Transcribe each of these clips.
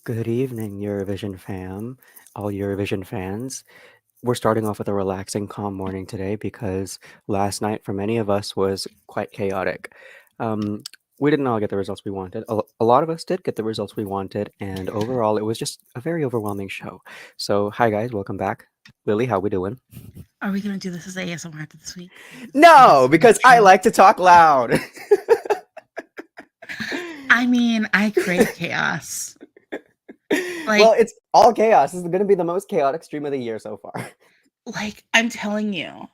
Good evening, Eurovision fam, all Eurovision fans. We're starting off with a relaxing, calm morning today because last night for many of us was quite chaotic. Um, we didn't all get the results we wanted. A lot of us did get the results we wanted, and overall, it was just a very overwhelming show. So, hi guys, welcome back. Lily, how we doing? Are we going to do this as ASMR this week? No, ASMR because I show. like to talk loud. I mean, I crave chaos. Well, Like, it's all chaos. This is going to be the most chaotic stream of the year so far. I'm telling you,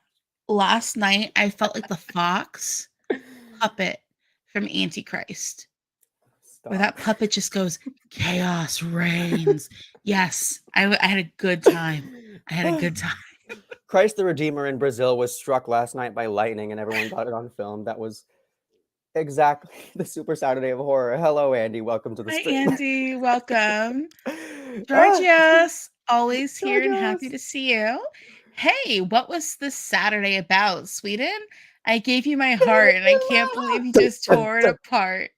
last night I felt like the fox puppet from Antichrist, where Stop. that puppet just goes, chaos reigns. Yes, I had a good time. I had a good time. Christ the Redeemer in Brazil was struck last night by lightning and everyone got it on film. That was exactly the Super Saturday of Horror. Hello, Andy. Welcome to the Hi, stream. Andy. Welcome. Ah, Georgios, always here and happy Georgios. to see you. Hey, what was this Saturday about, Sweden? I gave you my heart and I can't believe you just tore it apart.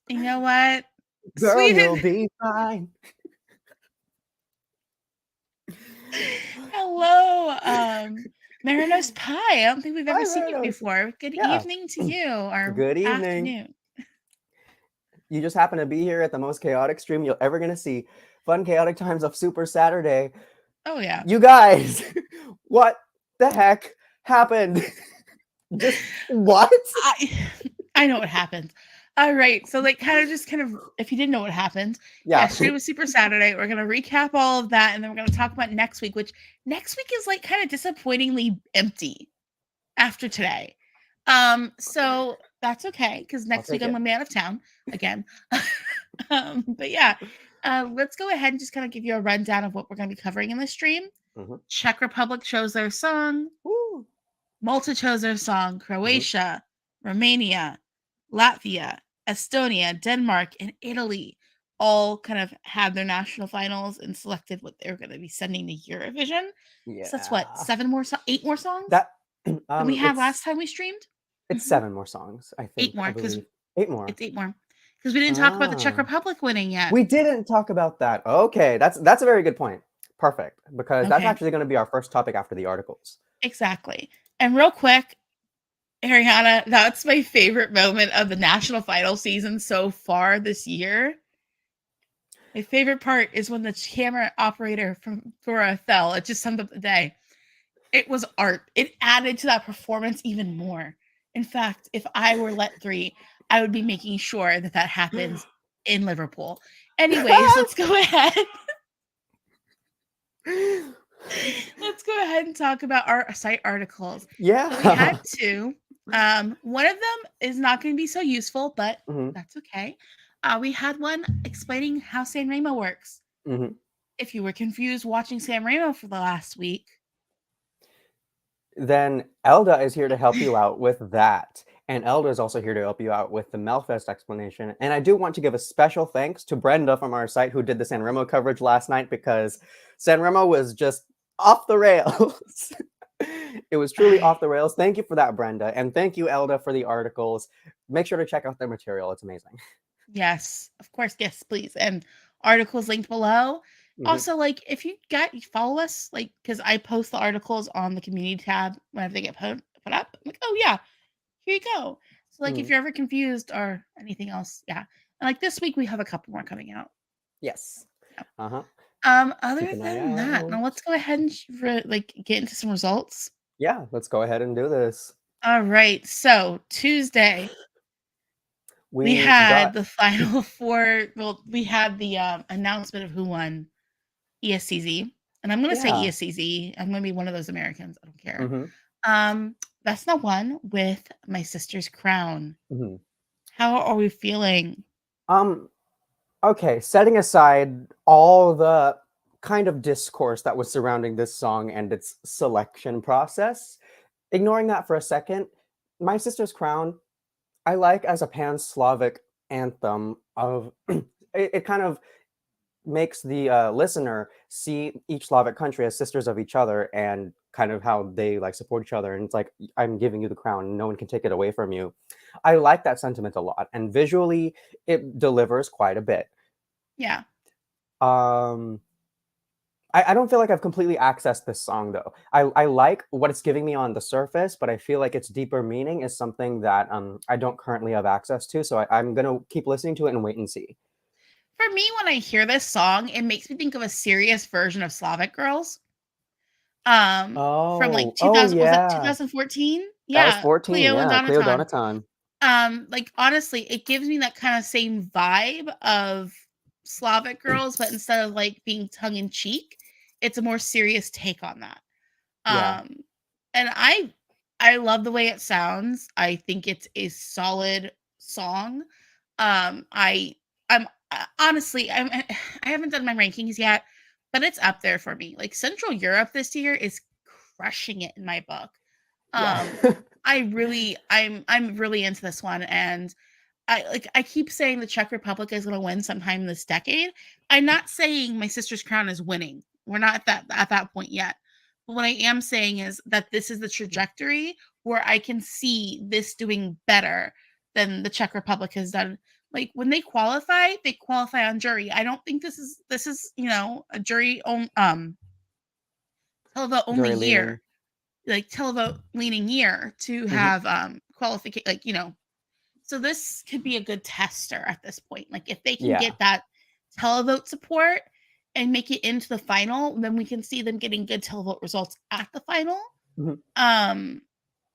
You know what? Girl, you'll Sweden. be fine. Hello, Marinos Pie. I don't think we've ever Hi, seen you Manos. before. Good Yeah. evening to you, or Good evening. afternoon. You just happen to be here at the most chaotic stream you're ever going to see. Fun, chaotic times of Super Saturday. Oh yeah. You guys, what the heck happened? Just what? I know what happened. All right, so kind of, if you didn't know what happened, Yeah. yesterday was Super Saturday. We're gonna recap all of that, and then we're gonna talk about next week, which next week is like kind of disappointingly empty after today. So that's okay because I'll next week take I'm it. gonna be out of town again. But yeah, let's go ahead and just kind of give you a rundown of what we're gonna be covering in the stream. Mhm. Czech Republic chose their song. Woo. Malta chose their song. Mhm. Croatia, Romania, Latvia, Estonia, Denmark, and Italy all kind of had their national finals and selected what they're going to be sending to Eurovision. So that's what, Yeah. 8 more songs That than we had it's last time we streamed? it's hmm 7 more songs, I 8 think, I more because believe. 8 more. it's 8 more because we didn't talk about the Czech Ah. Republic winning yet. We didn't talk about that. Okay, that's a very good point. Perfect, because that's Okay, actually going to be our first topic after the articles. exactly. And real quick, Ariana, that's my favorite moment of the national final season so far this year. My favorite part is when the camera operator from Dora fell. It just summed up the day. It was art. It added to that performance even more. In fact, if I were let three, I would be making sure that that happens in Liverpool. Anyways, let's go ahead. Let's go ahead and talk about our site articles. So we had Yeah. two. One of them is not going to be so useful, but Mhm. that's okay. We had one explaining how Sanremo works. Mhm. If you were confused watching Sanremo for the last week, Then Elda is here to help you out with that. And Elda is also here to help you out with the Melfest explanation. And I do want to give a special thanks to Brenda from our site who did the Sanremo coverage last night because Sanremo was just off the rails. It was truly off the rails. Thank you for that, Brenda. And thank you, Elda, for the articles. Make sure to check out their material. It's amazing. yes, of course, yes, please. And articles linked below. Mhm. Also, like if you follow us, like because I post the articles on the community tab whenever they get put up. I'm like, oh yeah, here you go. So like if Mhm. you're ever confused or anything else, yeah. And like this week we have a couple more coming out. Yes. Yeah. Uh-huh. Keep Other an eye than that, out. now let's go ahead and like get into some results. Yeah, let's go ahead and do this. All right. So Tuesday, we We've had got the final four. Well, we had the announcement of who won ESCZ, and I'm going to say yeah. ESCZ. I'm going to be one of those Americans. I don't care. Mhm. That's the one with my sister's crown. Mhm. How are we feeling? Um Okay, setting aside all the kind of discourse that was surrounding this song and its selection process, ignoring that for a second, My Sister's Crown, I like as a pan-Slavic anthem of it kind of makes the listener see each Slavic country as sisters of each other and kind of how they like support each other. And it's like, I'm giving you the crown, no one can take it away from you. I like that sentiment a lot. And visually, it delivers quite a bit. Yeah. I don't feel like I've completely accessed this song though. I like what it's giving me on the surface, but I feel like its deeper meaning is something that I don't currently have access to. So I'm gonna keep listening to it and wait and see. For me, when I hear this song, it makes me think of a serious version of Slavic Girls. From like Oh 2000, was that yeah. 2014? That was Yeah, 14, Cleo and yeah, Cleo Donatan. Donaton. Like honestly, it gives me that kind of same vibe of Slavic Girls, but instead of like being tongue in cheek, it's a more serious take on that. Yeah. And I love the way it sounds. I think it's a solid song. I'm honestly I haven't done my rankings yet, but it's up there for me. Like Central Europe this year is crushing it in my book. Yeah. I'm really into this one, and I keep saying the Czech Republic is going to win sometime this decade. I'm not saying My Sister's Crown is winning. We're not at that point yet. But what I am saying is that this is the trajectory where I can see this doing better than the Czech Republic has done. Like when they qualify on jury. I don't think this is a jury televote only Jury year, leaning. like televote leaning year to Mhm. have qualification, like so this could be a good tester at this point. Like if they can Yeah. get that televote support and make it into the final, then we can see them getting good televote results at the final. Mhm.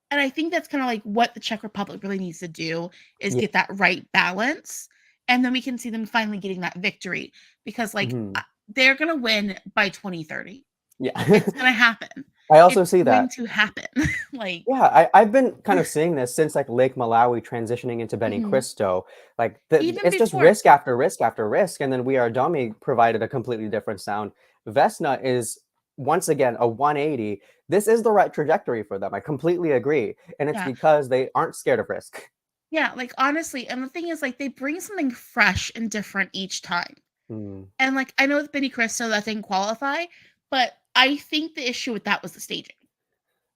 And I think that's kind of like what the Czech Republic really needs to do is Yeah. get that right balance. And then we can see them finally getting that victory because like Mhm. they're going to win by 2030. Yeah. It's going to happen. I also It's see going that. to happen. Like, Yeah, I've been kind of seeing this since like Lake Malawi transitioning into Beni mhm. Cristo. Like Even it's just before. risk after risk after risk, and then We Are Dummy provided a completely different sound. Vesna is once again a 180. This is the right trajectory for them. I completely agree, and it's Yeah. because they aren't scared of risk. Yeah, like honestly, and the thing is, like, they bring something fresh and different each time. Hmm. And like, I know with Benny Cristo that didn't qualify, but I think the issue with that was the staging.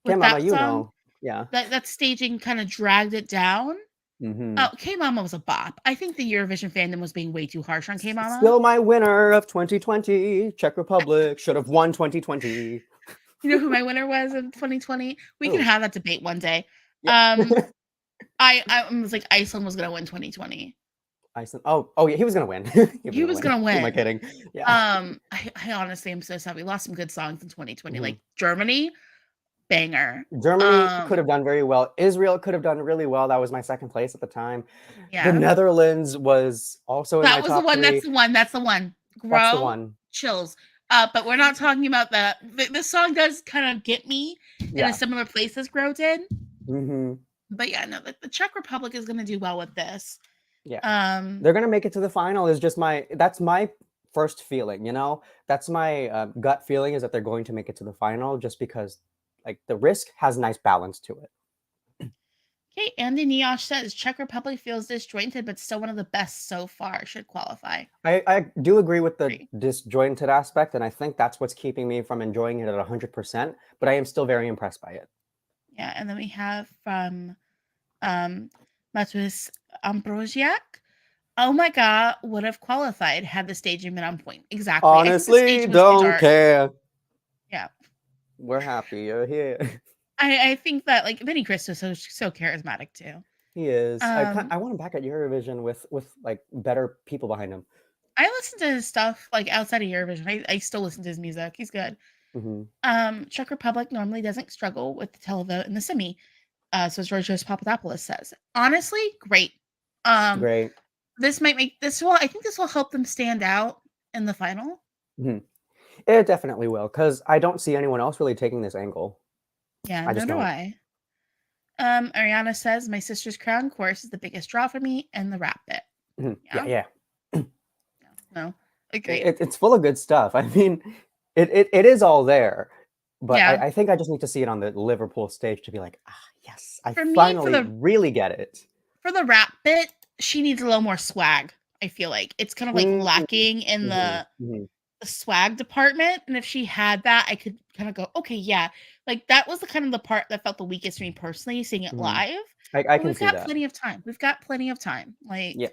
Okay, With Mama, that you song, know, yeah. that staging kind of dragged it down. Hmm. Oh, K Mama was a bop. I think the Eurovision fandom was being way too harsh on K Mama. Still my winner of 2020. Czech Republic should have won 2020. You know who my winner was in 2020? We can Oh, have that debate one day. yeah. Um, I was like Iceland was gonna win 2020. Iceland. Oh yeah, he was gonna win. He was He gonna was win. gonna Who am I win. kidding? Yeah. I honestly am so sad. We lost some good songs in 2020. Mhm. Like Germany, banger. Germany could have done very well. Israel could have done really well. That was my second place at the time. The Yeah. Netherlands was also in my That was the top one. That's three. the one. That's the one. That's the Grow one. chills. But we're not talking about that. The song does kind of get me in a Yeah. similar place as Grow did. Hmm. But yeah, no, the Czech Republic is gonna do well with this. Yeah. Um, They're gonna make it to the final. Is just that's my first feeling. That's my gut feeling is that they're going to make it to the final, just because like the risk has nice balance to it. okay, Andy Niosh says Czech Republic feels disjointed, but still one of the best so far. Should qualify. I do agree with the Agree. disjointed aspect, and I think that's what's keeping me from enjoying it at 100%, but I am still very impressed by it. Yeah, and then we have from Matus Ambrosiak. Oh my god, would have qualified had the staging been on point. Exactly. I think the Honestly, staging was too don't dark. care. Yeah. We're happy you're here. I think that like Vinny Cristo is so charismatic too. He is. Um I want him back at Eurovision with like better people behind him. I listen to his stuff like outside of Eurovision. I still listen to his music. He's good. Hmm. Czech Republic normally doesn't struggle with the televote and the semi. So as Georgios Papadopoulos says. Honestly, great. Um Great. this might make this will I think this will help them stand out in the final. Hmm. It definitely will, because I don't see anyone else really taking this angle. Yeah, I no just do don't. I. Ariana says My Sister's Crown course is the biggest draw for me and the rap bit. Mhm. Yeah. Yeah. No. Agreed. It's full of good stuff. I mean, it is all there, but Yeah. I think I just need to see it on the Liverpool stage to be like, yes, I For me, finally really get it. for the rap bit, she needs a little more swag. I feel like it's kind of like Mm, lacking in mhm, mhm. the swag department. And if she had that, I could kind of go, okay, yeah. Like that was the kind of the part that felt the weakest for me personally, seeing it Mhm. live. I But can we've see got that. plenty of time. We've got plenty of time. Like, Yeah.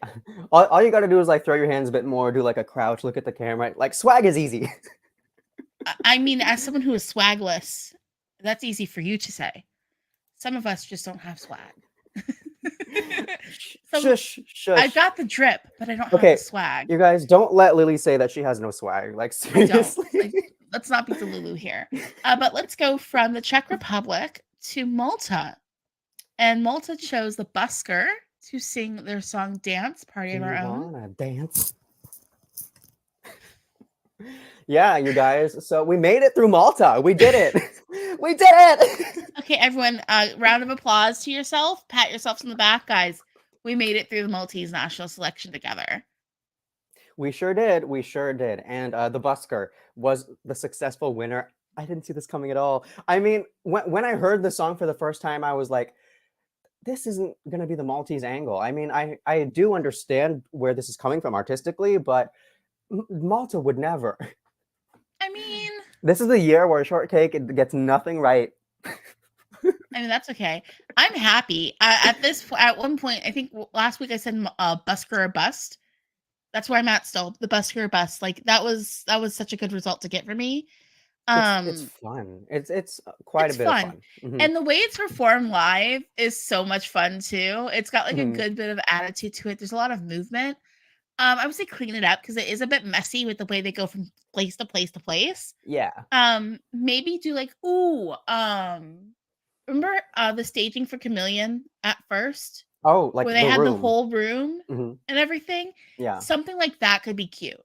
All you got to do is like throw your hands a bit more, do like a crouch, look at the camera. Like swag is easy. I mean, as someone who is swagless, that's easy for you to say. Some of us just don't have swag. So Shush, I've shush. got the drip, but I don't have the Okay, swag. you guys don't let Lily say that she has no swag. Like I don't. seriously. Like, let's not be Delulu here. But let's go from the Czech Republic to Malta. And Malta chose the busker to sing their song Dance, Party of Do Our you Own. wanna dance? Yeah, you guys. So we made it through Malta. We did it. We did it. Okay, everyone, round of applause to yourself. Pat yourselves on the back, guys. We made it through the Maltese national selection together. We sure did. We sure did. And the busker was the successful winner. I didn't see this coming at all. I mean, when I heard the song for the first time, I was like, this isn't going to be the Maltese angle. I mean, I do understand where this is coming from artistically, but Malta would never. I mean, This is the year where Shortcake gets nothing right. that's okay. I'm happy. At one point, I think last week I said busker or bust. That's where I'm at still. The busker or bust. Like that was such a good result to get for me. It's fun. It's quite a bit fun. of fun. Mhm. And the way it's performed live is so much fun too. It's got like a Mhm. good bit of attitude to it. There's a lot of movement. I would say clean it up because it is a bit messy with the way they go from place to place to place. Yeah. Maybe do like remember the staging for Chameleon at first Oh, like where they the had the room. whole room Mhm. and everything? Yeah. Something like that could be cute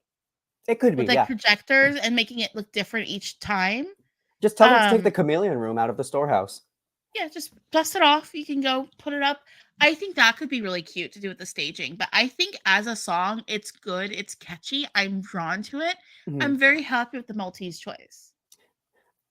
It could be, with like yeah. projectors and making it look different each time. Just tell them to take the chameleon room out of the storehouse. Yeah, just dust it off. You can go put it up. I think that could be really cute to do with the staging. But I think as a song, it's good. It's catchy. I'm drawn to it. Mhm. I'm very happy with the Maltese choice.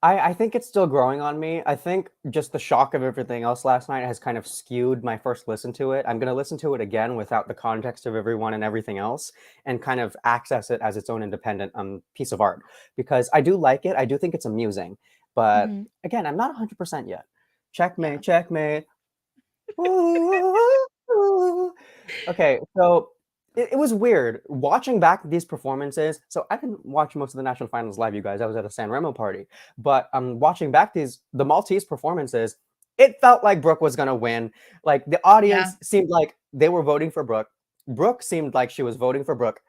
I think it's still growing on me. I think just the shock of everything else last night has kind of skewed my first listen to it. I'm going to listen to it again without the context of everyone and everything else and kind of access it as its own independent piece of art because I do like it. I do think it's amusing. But Mhm. again, I'm not 100% yet. Checkmate, Yeah. checkmate. Ooh. Okay, so it was weird watching back these performances. So I didn't watch most of the national finals live, you guys. I was at a Sanremo party, but watching back the Maltese performances, it felt like Brooke was gonna win. Like the audience seemed like they were voting for Brooke. Brooke seemed like she was voting for Brooke.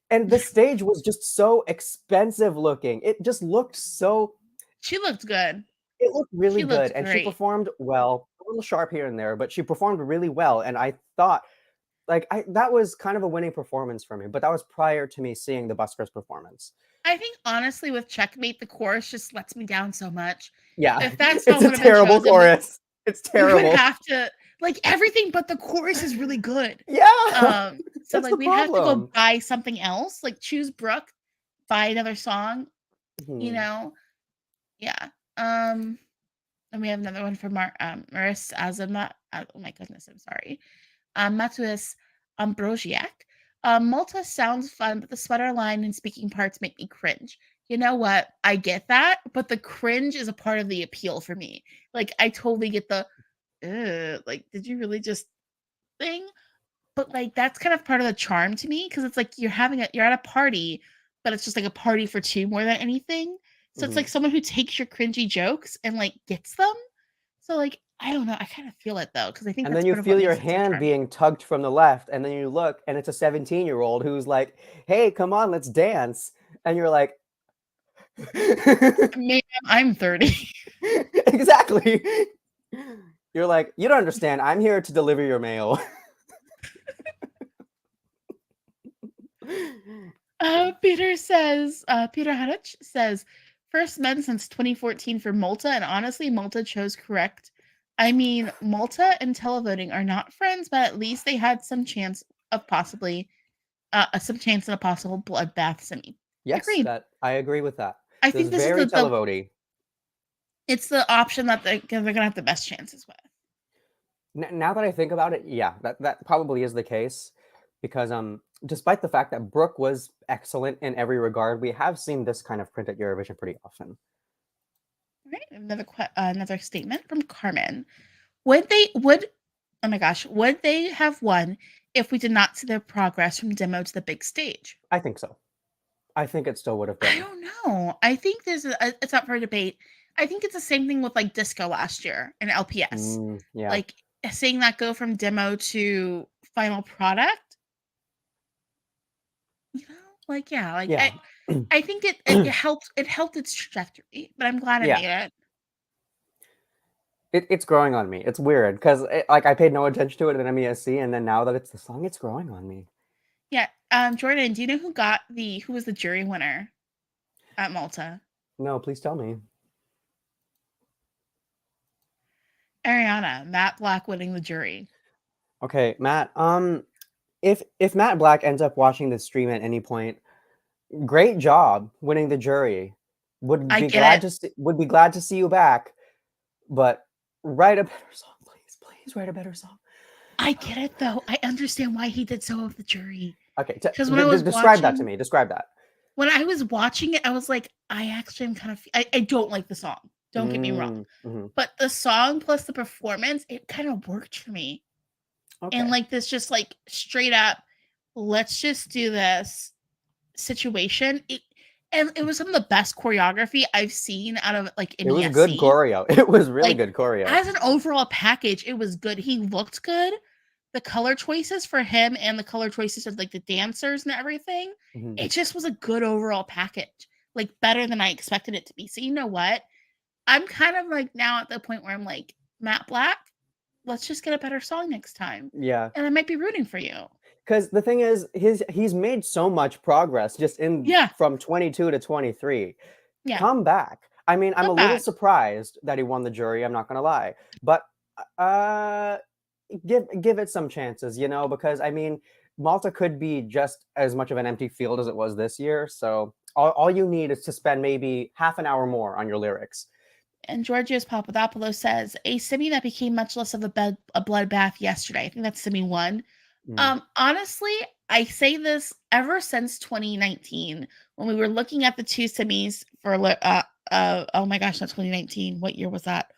And the stage was just so expensive looking. It just looked so. She looked good. It looked really She good, looked and she great. performed well. A little sharp here and there, but she performed really well. And I thought, like, that was kind of a winning performance for me. But that was prior to me seeing the Buskers performance. I think honestly, with Checkmate, the chorus just lets me down so much. Yeah, If that it's song a would have been terrible chosen, chorus. It's we would terrible. have to like everything, but the chorus is really good. Yeah, So that's like the we'd have to go problem. buy something else, like choose Brooke, buy another song, you Mhm. know. Yeah. And we have another one from Maris Azama. Oh my goodness, I'm sorry. Matuis Ambrosiak. Malta sounds fun, but the sweater line and speaking parts make me cringe. You know what? I get that, but the cringe is a part of the appeal for me. Like, I totally get the, like, did you really just thing? But like, that's kind of part of the charm to me because it's like you're at a party, but it's just like a party for two more than anything. So it's like Mhm. someone who takes your cringy jokes and like gets them. So like, I don't know. I kind of feel it though because I think And that's then you part of what feel your makes it so hand charming. being tugged from the left, and then you look, and it's a 17-year-old who's like, "Hey, come on, let's dance," and you're like. Ma'am, I'm 30. Exactly. You're like, you don't understand. I'm here to deliver your mail. Peter Hanich says, first men since 2014 for Malta, and honestly, Malta chose correct. I mean, Malta and televoting are not friends, but at least they had some chance of possibly, some chance in a possible bloodbath semi. Yes, Agreed. that I agree with that. I It was think this is very televoting. it's the option that they're gonna have the best chances with. Now that I think about it, yeah, that probably is the case, because despite the fact that Brooke was excellent in every regard, we have seen this kind of print at Eurovision pretty often. Right. Another statement from Carmen. Would Oh my gosh, would they have won if we did not see their progress from demo to the big stage? I think so. I think it still would have I been. don't know. I think it's up for debate. I think it's the same thing with like disco last year and LPS. Yeah. Like seeing that go from demo to final product. You know, like yeah, like Yeah. I think it helped its trajectory, but I'm glad I Yeah. made it. It's growing on me. It's weird because like I paid no attention to it in MESC, and then now that it's the song, it's growing on me. Yeah. Jordan, do you know who was the jury winner at Malta? No, please tell me. Ariana, Matt Black winning the jury. Okay, Matt. If Matt Black ends up watching this stream at any point, great job winning the jury. I get Would be glad to see you back, but write a better song, please. Please write a better song. I get it though. I understand why he did so of the jury. Okay, Because when I was describe that to me. Describe that. When I was watching it, I was like, I actually am kind of I don't like the song. Don't get me wrong. Mm-hmm. But the song plus the performance, it kind of worked for me. Okay. And like this just like straight up, let's just do this situation. It was some of the best choreography I've seen out of like it was good choreo. It was really good choreo. As an overall package, it was good. He looked good. The color choices for him and the color choices of like the dancers and everything, it just was a good overall package. Like better than I expected it to be. So you know what? I'm kind of like now at the point where I'm like, Matt Black, let's just get a better song next time. Yeah. And I might be rooting for you. Because the thing is, he's made so much progress just from 22 to 23. Yeah. Come back. I mean, I'm a little surprised that he won the jury, I'm not gonna lie. But give it some chances, you know, because I mean, Malta could be just as much of an empty field as it was this year. So all you need is to spend maybe half an hour more on your lyrics. And Georgios Papadopoulos says, a semi that became much less of a bloodbath yesterday. I think that's semi 1. Honestly, I say this ever since 2019 when we were looking at the two semis for oh my gosh, not 2019. What year was that?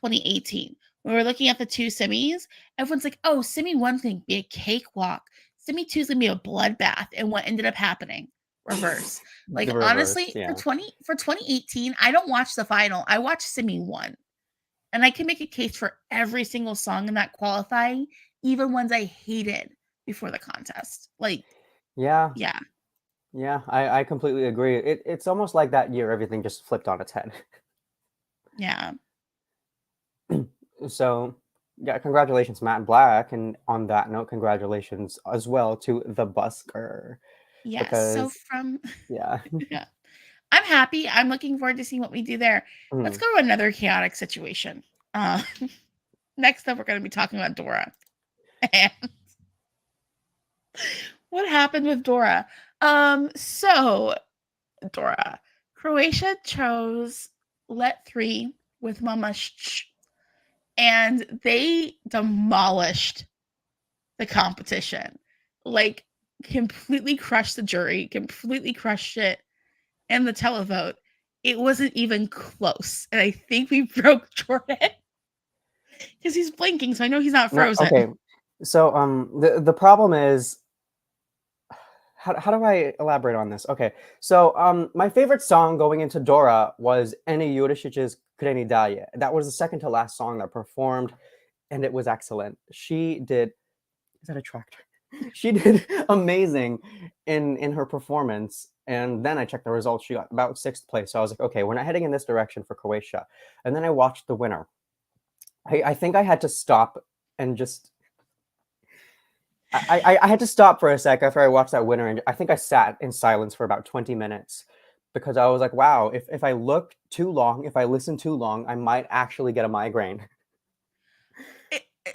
2018. When we were looking at the two semis, everyone's like, oh, semi 1's gonna be a cakewalk. Semi 2's gonna be a bloodbath. And what ended up happening? Reverse. Like honestly, yeah. for 2018, I don't watch the final. I watch semi 1. And I can make a case for every single song in that qualifying, even ones I hated before the contest. Like, yeah. Yeah, I completely agree. It's almost like that year everything just flipped on its head. Yeah. So, yeah, congratulations, Matt Black. And on that note, congratulations as well to the busker. Yes. Because, so from yeah. Yeah. I'm happy. I'm looking forward to seeing what we do there. Let's go to another chaotic situation. Next up, we're going to be talking about Dora. And what happened with Dora? So Dora, Croatia chose Let 3 with Mama Shh, and they demolished the competition. Like, completely crushed the jury, completely crushed it. And the televote, it wasn't even close. And I think we broke Jordan because he's blinking, so I know he's not frozen. No, okay, so the problem is, how do I elaborate on this? Okay, so my favorite song going into Dora was Eni Jurisić's Kreni dalje. That was the second to last song that performed, and it was excellent. She did. Is that a tractor? She did amazing in her performance. And then I checked the results. She got about 6th place. So I was like, okay, we're not heading in this direction for Croatia. And then I watched the winner. I think I had to stop and just... I had to stop for a sec after I watched that winner. And I think I sat in silence for about 20 minutes. Because I was like, wow, if I look too long, if I listen too long, I might actually get a migraine.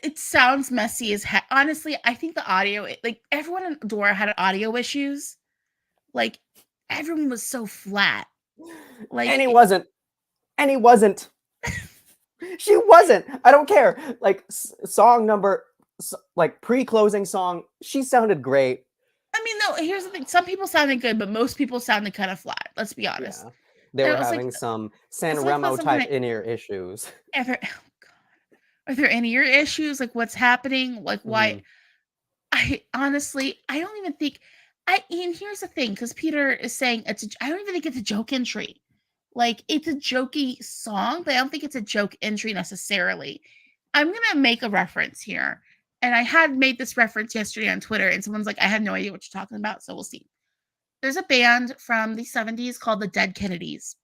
It sounds messy as heck. Honestly, I think the audio... Like, everyone in Dora had audio issues. Like... Everyone was so flat. Like, and he wasn't. She wasn't. I don't care. Like, song number, like, pre-closing song, she sounded great. I mean, no, here's the thing. Some people sounded good, but most people sounded kind of flat. Let's be honest. Yeah. They were having some Sanremo type in-ear issues. Oh, God. Are there any ear issues? Like, what's happening? Like, why? I honestly, I don't even think. And here's the thing, because Peter is saying I don't even think it's a joke entry. Like, it's a jokey song, but I don't think it's a joke entry necessarily. I'm gonna make a reference here, and I had made this reference yesterday on Twitter, and someone's like, "I had no idea what you're talking about," so we'll see. There's a band from the 70s called the Dead Kennedys.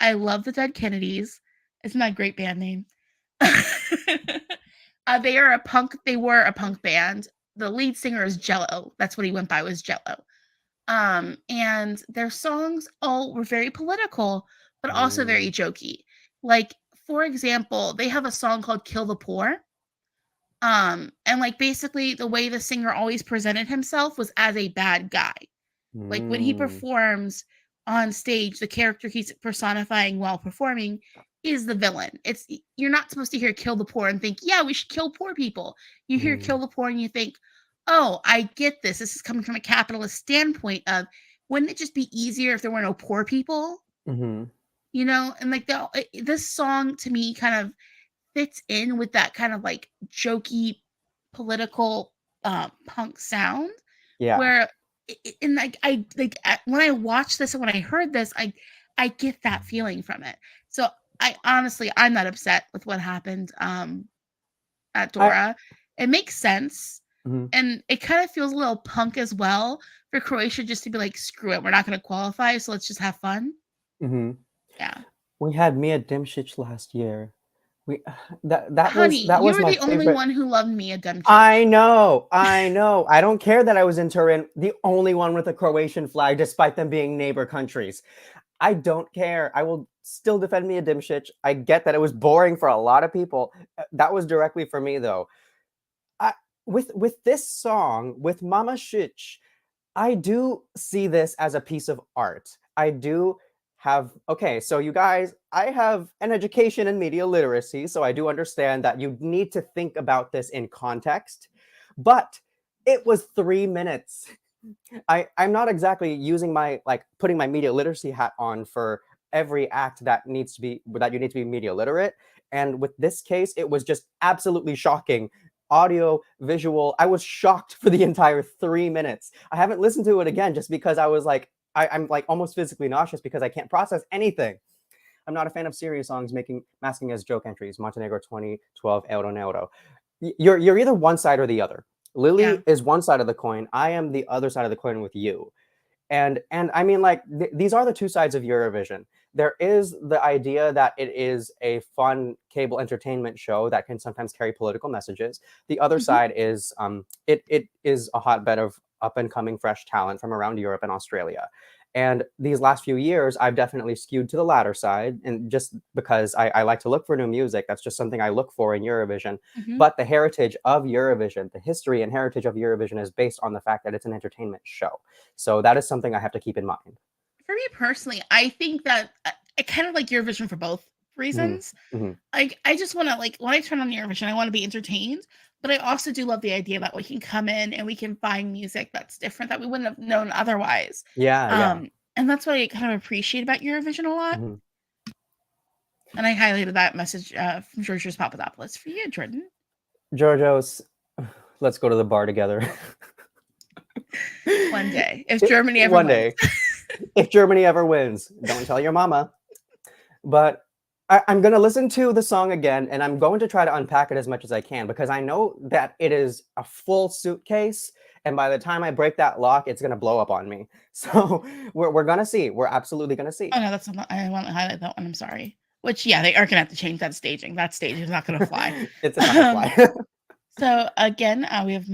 I love the Dead Kennedys. Isn't that a great band name? They were a punk band. The lead singer is Jello. That's what he went by, was Jello. And their songs all were very political, but also very jokey. Like, for example, they have a song called Kill the Poor. And like, basically the way the singer always presented himself was as a bad guy. Like, when he performs on stage, the character he's personifying while performing is the villain. You're not supposed to hear kill the poor and think, yeah, we should kill poor people. You hear kill the poor and you think, oh, I get this. This is coming from a capitalist standpoint of, wouldn't it just be easier if there were no poor people? You know, and like this song to me kind of fits in with that kind of like jokey political punk sound. Yeah. Where and like when I watched this and when I heard this, I get that feeling from it. So I'm not upset with what happened at Dora. It makes sense. And it kind of feels a little punk as well for Croatia just to be like, screw it, we're not going to qualify, so let's just have fun. Yeah. We had Mia Dimšić last year. That Honey, was you were my the only favorite. one who loved Mia Dimšić. I know. I don't care that I was in Turin, the only one with a Croatian flag, despite them being neighbor countries. I don't care. I will still defend Mia Dimšić. I get that it was boring for a lot of people. That was directly for me, though. With this song, with Mama Šić, I do see this as a piece of art. I do have, okay, so you guys, I have an education in media literacy, so I do understand that you need to think about this in context, but it was 3 minutes. I'm not exactly using putting my media literacy hat on for every act that you need to be media literate. And with this case, it was just absolutely shocking. Audio, visual, I was shocked for the entire 3 minutes. I haven't listened to it again just because I was like, I'm like almost physically nauseous because I can't process anything. I'm not a fan of serious songs masking as joke entries. Montenegro 2012, Euro Neuro. You're either one side or the other. Lili is one side of the coin. I am the other side of the coin with you. And I mean, like, these are the two sides of Eurovision. There is the idea that it is a fun cable entertainment show that can sometimes carry political messages. The other side is it is a hotbed of up and coming fresh talent from around Europe and Australia. And these last few years, I've definitely skewed to the latter side, and just because I like to look for new music, that's just something I look for in Eurovision. But the heritage of Eurovision, the history and heritage of Eurovision is based on the fact that it's an entertainment show. So that is something I have to keep in mind. For me personally, I think that I kind of like Eurovision for both reasons. I just want to, like, when I turn on Eurovision, I want to be entertained, but I also do love the idea that we can come in and we can find music that's different that we wouldn't have known otherwise. And that's what I kind of appreciate about Eurovision a lot. And I highlighted that message from Georgios Papadopoulos for you, Jordan. Georgios, let's go to the bar together. One day, if Germany ever wins. If Germany ever wins, don't tell your mama. But I'm going to listen to the song again, and I'm going to try to unpack it as much as I can, because I know that it is a full suitcase, and by the time I break that lock, it's going to blow up on me. So we're going to see. We're absolutely going to see. Oh, no, that's not, I want to highlight that one. I'm sorry. Which, yeah, they are going to have to change that staging. That stage is not going to fly. It's not going to fly. So, again, we have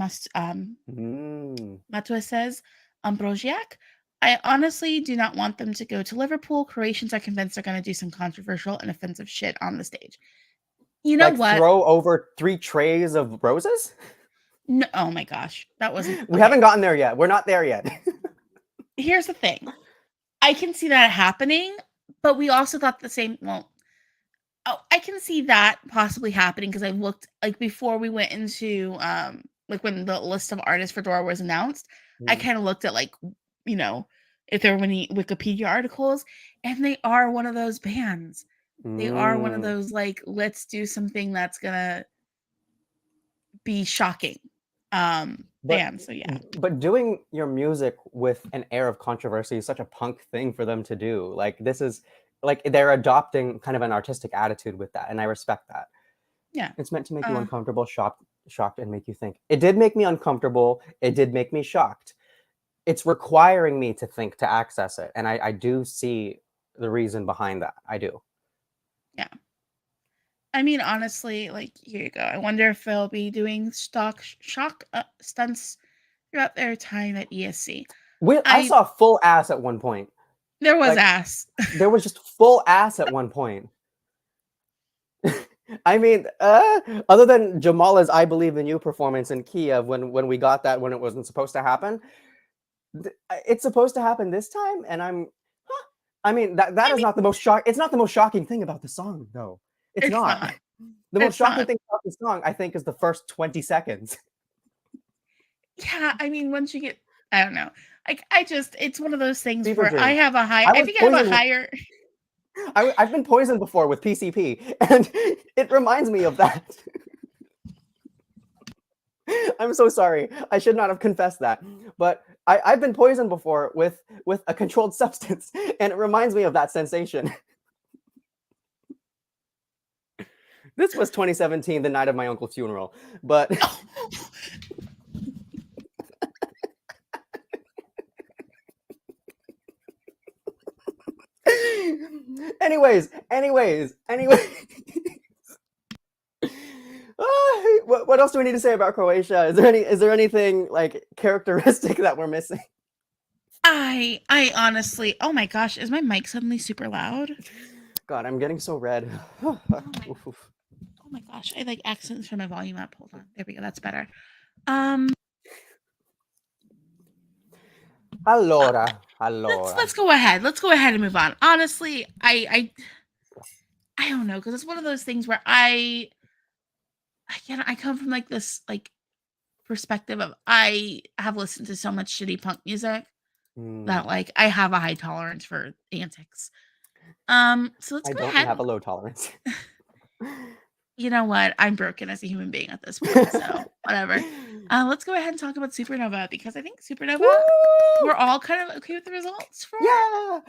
Matua says, Ambroziak. I honestly do not want them to go to Liverpool. Croatians are convinced they're going to do some controversial and offensive shit on the stage. You know what? Throw over 3 trays of roses? No, oh my gosh. That wasn't... We haven't gotten there yet. We're not there yet. Here's the thing. I can see that happening, but we also thought the same... Well, I can see that possibly happening because I looked, like, before we went into, like, when the list of artists for Dora was announced, I kind of looked at, like, you know, if there were any Wikipedia articles, and they are one of those bands. They are one of those, like, let's do something that's gonna be shocking bands. So yeah. But doing your music with an air of controversy is such a punk thing for them to do. Like, this is like they're adopting kind of an artistic attitude with that, and I respect that. Yeah. It's meant to make you uncomfortable, shocked, and make you think. It did make me uncomfortable. It did make me shocked. It's requiring me to think to access it, and I do see the reason behind that. I do. Yeah. I mean, honestly, like, here you go. I wonder if they'll be doing shock stunts throughout their time at ESC. I saw full ass at one point. There was ass. There was just full ass at one point. I mean, other than Jamala's "I Believe in You" performance in Kiev when we got that when it wasn't supposed to happen, it's supposed to happen this time, and I mean, that is not the most shock. It's not the most shocking thing about the song, though. It's not. The most shocking thing about the song, I think, is the first 20 seconds. Yeah, I mean, once you get, I don't know. Like, it's one of those things where I have a higher. I've been poisoned before with PCP, and it reminds me of that. I'm so sorry. I should not have confessed that. But I've been poisoned before with a controlled substance, and it reminds me of that sensation. This was 2017, the night of my uncle's funeral. But anyways. What else do we need to say about Croatia? Is there anything like characteristic that we're missing? I honestly, oh my gosh, is my mic suddenly super loud? God, I'm getting so red. Oh my gosh, I like accidentally turned my volume up. Hold on, there we go. That's better. Allora. Let's go ahead. Let's go ahead and move on. Honestly, I don't know, because it's one of those things where I come from like this like perspective of I have listened to so much shitty punk music that like I have a high tolerance for antics. So let's go ahead. I don't have a low tolerance. You know what? I'm broken as a human being at this point, so whatever. Let's go ahead and talk about Supernova, because I think Supernova, we're all kind of okay with the results for. Yeah.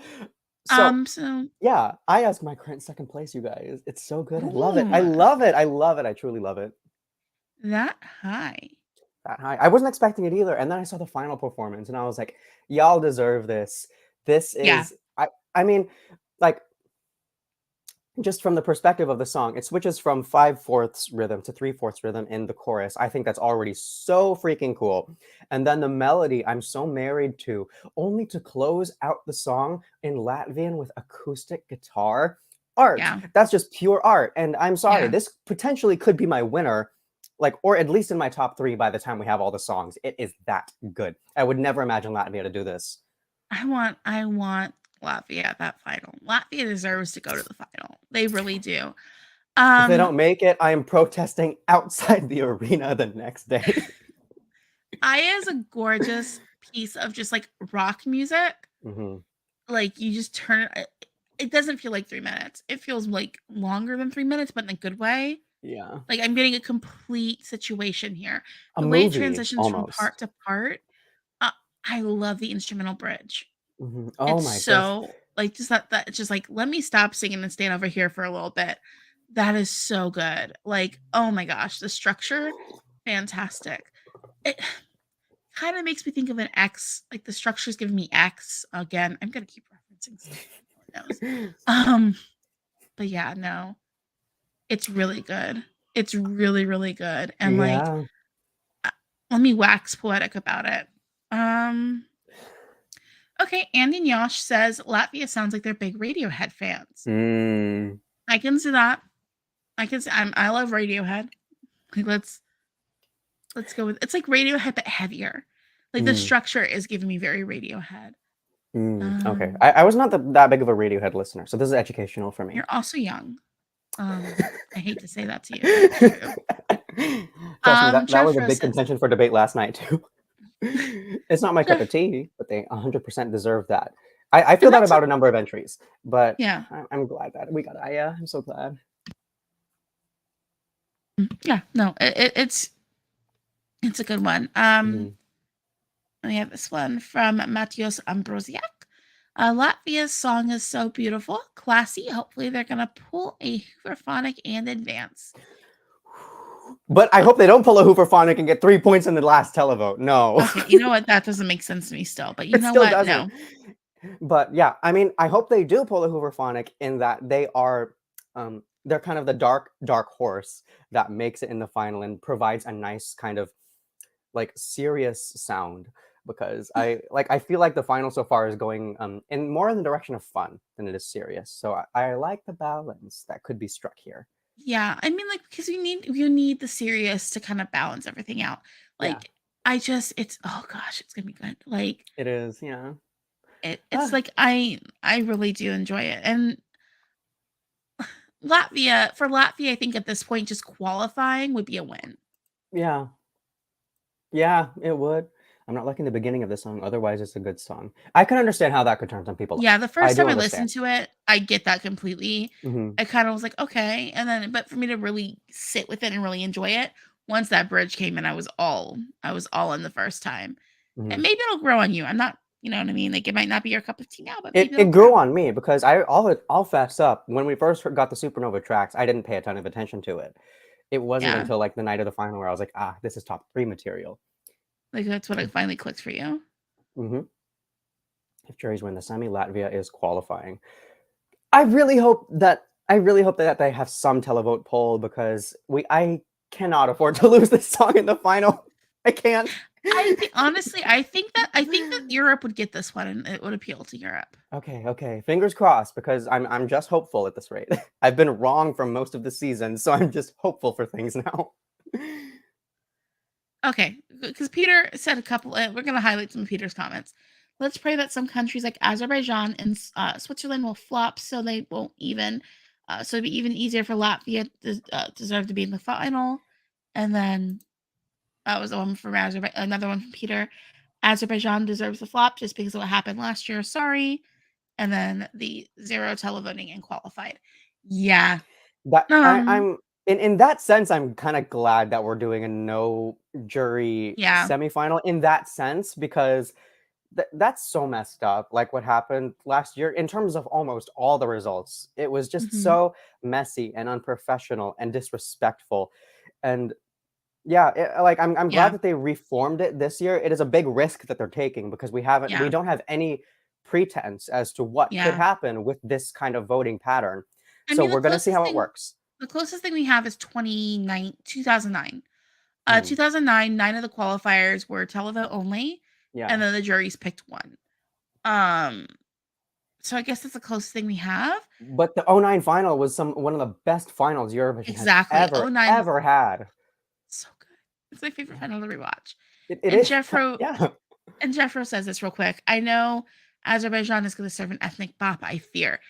So yeah, I asked my current second place, you guys. It's so good. I love it. I love it. I love it. I truly love it. That high. I wasn't expecting it either. And then I saw the final performance and I was like, y'all deserve this. This is, I mean, like, just from the perspective of the song, it switches from 5/4 rhythm to 3/4 rhythm in the chorus. I think that's already so freaking cool. And then the melody, I'm so married to, only to close out the song in Latvian with acoustic guitar. Art. Yeah. That's just pure art. And I'm sorry, this potentially could be my winner, like, or at least in my top 3 by the time we have all the songs. It is that good. I would never imagine Latvia to do this. I want Latvia at that final. Latvia deserves to go to the final. They really do. If they don't make it, I am protesting outside the arena the next day. Aya is a gorgeous piece of just like rock music. Like, you just turn it. It doesn't feel like 3 minutes. It feels like longer than 3 minutes, but in a good way. Yeah. Like, I'm getting a complete situation here. The way it transitions from part to part. I love the instrumental bridge. Oh it's my so goodness. Like, just that it's just like, let me stop singing and stand over here for a little bit. That is so good. Like, oh my gosh, the structure, fantastic. It kind of makes me think of an X. Like, the structure is giving me X again. I'm gonna keep referencing stuff. But yeah, no, it's really good. It's really, really good. And like, let me wax poetic about it. Okay, Andy Nyosh says Latvia sounds like they're big Radiohead fans. I can see that. I love Radiohead. Like, let's go with it's like Radiohead but heavier. Like, the structure is giving me very Radiohead. Okay, I was not that big of a Radiohead listener, so this is educational for me. You're also young. I hate to say that to you. Trust me, that was a big contention for debate last night too. It's not my cup of tea, but they 100% deserve that. I feel And that that's about a number of entries, but yeah. I'm glad that we got Aya. I'm so glad. Yeah, no, it's a good one. Mhm. We have this one from Matthias Ambrosiak. Latvia's song is so beautiful, classy. Hopefully, they're gonna pull a hooverphonic and advance. But I hope they don't pull a Hooverphonic and get 3 points in the last televote. No. Okay, you know what? That doesn't make sense to me still, but you It know still what? doesn't. No. But yeah, I mean, I hope they do pull a Hooverphonic in that they are they're kind of the dark horse that makes it in the final and provides a nice kind of like serious sound, because I feel like the final so far is going in more in the direction of fun than it is serious. So I like the balance that could be struck here. Yeah, I mean, like, because you need the serious to kind of balance everything out. Yeah, Like, it's oh gosh, it's gonna be good. Like, it is. Yeah. it's Ah, like I really do enjoy it. And Latvia, I think at this point, just qualifying would be a win. yeah. Yeah, it would. I'm not liking the beginning of the song, otherwise it's a good song. I can understand how that could turn some people Yeah, off. the I first do time I listened understand. to it, I get that completely. Mhm, I kind of was like, okay, and then but for me to really sit with it and really enjoy it, once that bridge came in, I was all in the first time. And mhm. maybe it'll grow on you. I'm not, you know what I mean? Like it might not be your cup of tea now, but It maybe it it'll grew grow. on me because I'll fess up, when we first got the Supernova tracks, I didn't pay a ton of attention to it. It wasn't Yeah. until, like, the night of the final where I was like, "Ah, this is top 3 material." Like that's what it finally clicked for you. Mhm. If juries win the semi, Latvia is qualifying. I really hope that they have some televote poll, because I cannot afford to lose this song in the final. I can't. Honestly, I think that Europe would get this one and it would appeal to Europe. Okay, okay. Fingers crossed, because I'm just hopeful at this rate. I've been wrong for most of the season, so I'm just hopeful for things now. Okay, because Peter said a couple. We're going to highlight some of Peter's comments. Let's pray that some countries like Azerbaijan and Switzerland will flop, so they won't even. So it'd be even easier for Latvia to deserve to be in the final. And then that was the one from Azerbaijan. Another one from Peter. Azerbaijan deserves the flop just because of what happened last year. Sorry. And then the zero televoting and qualified. Yeah. That Um. I'm in that sense, I'm kind of glad that we're doing a no jury Yeah. semifinal in that sense, because that's so messed up. Like what happened last year in terms of almost all the results, it was just Hmm. so messy and unprofessional and disrespectful. And yeah, like I'm glad Yeah. that they reformed it this year. It is a big risk that they're taking, because we Yeah. don't have any pretense as to what could Yeah. happen with this kind of voting pattern. I So mean, we're gonna see how it works. the closest thing we have is 2009. Mhm. 2009, 9 of the qualifiers were televote only, Yeah. and then the juries picked one. Um, so I guess that's the closest thing we have. But the '09 final was one of the best finals Eurovision has Exactly. ever, 09, ever had. so good. It's my favorite final to rewatch. It And is. Jeff wrote, Yeah. and Jeffro says this real quick. I know Azerbaijan is going to serve an ethnic bop, I fear.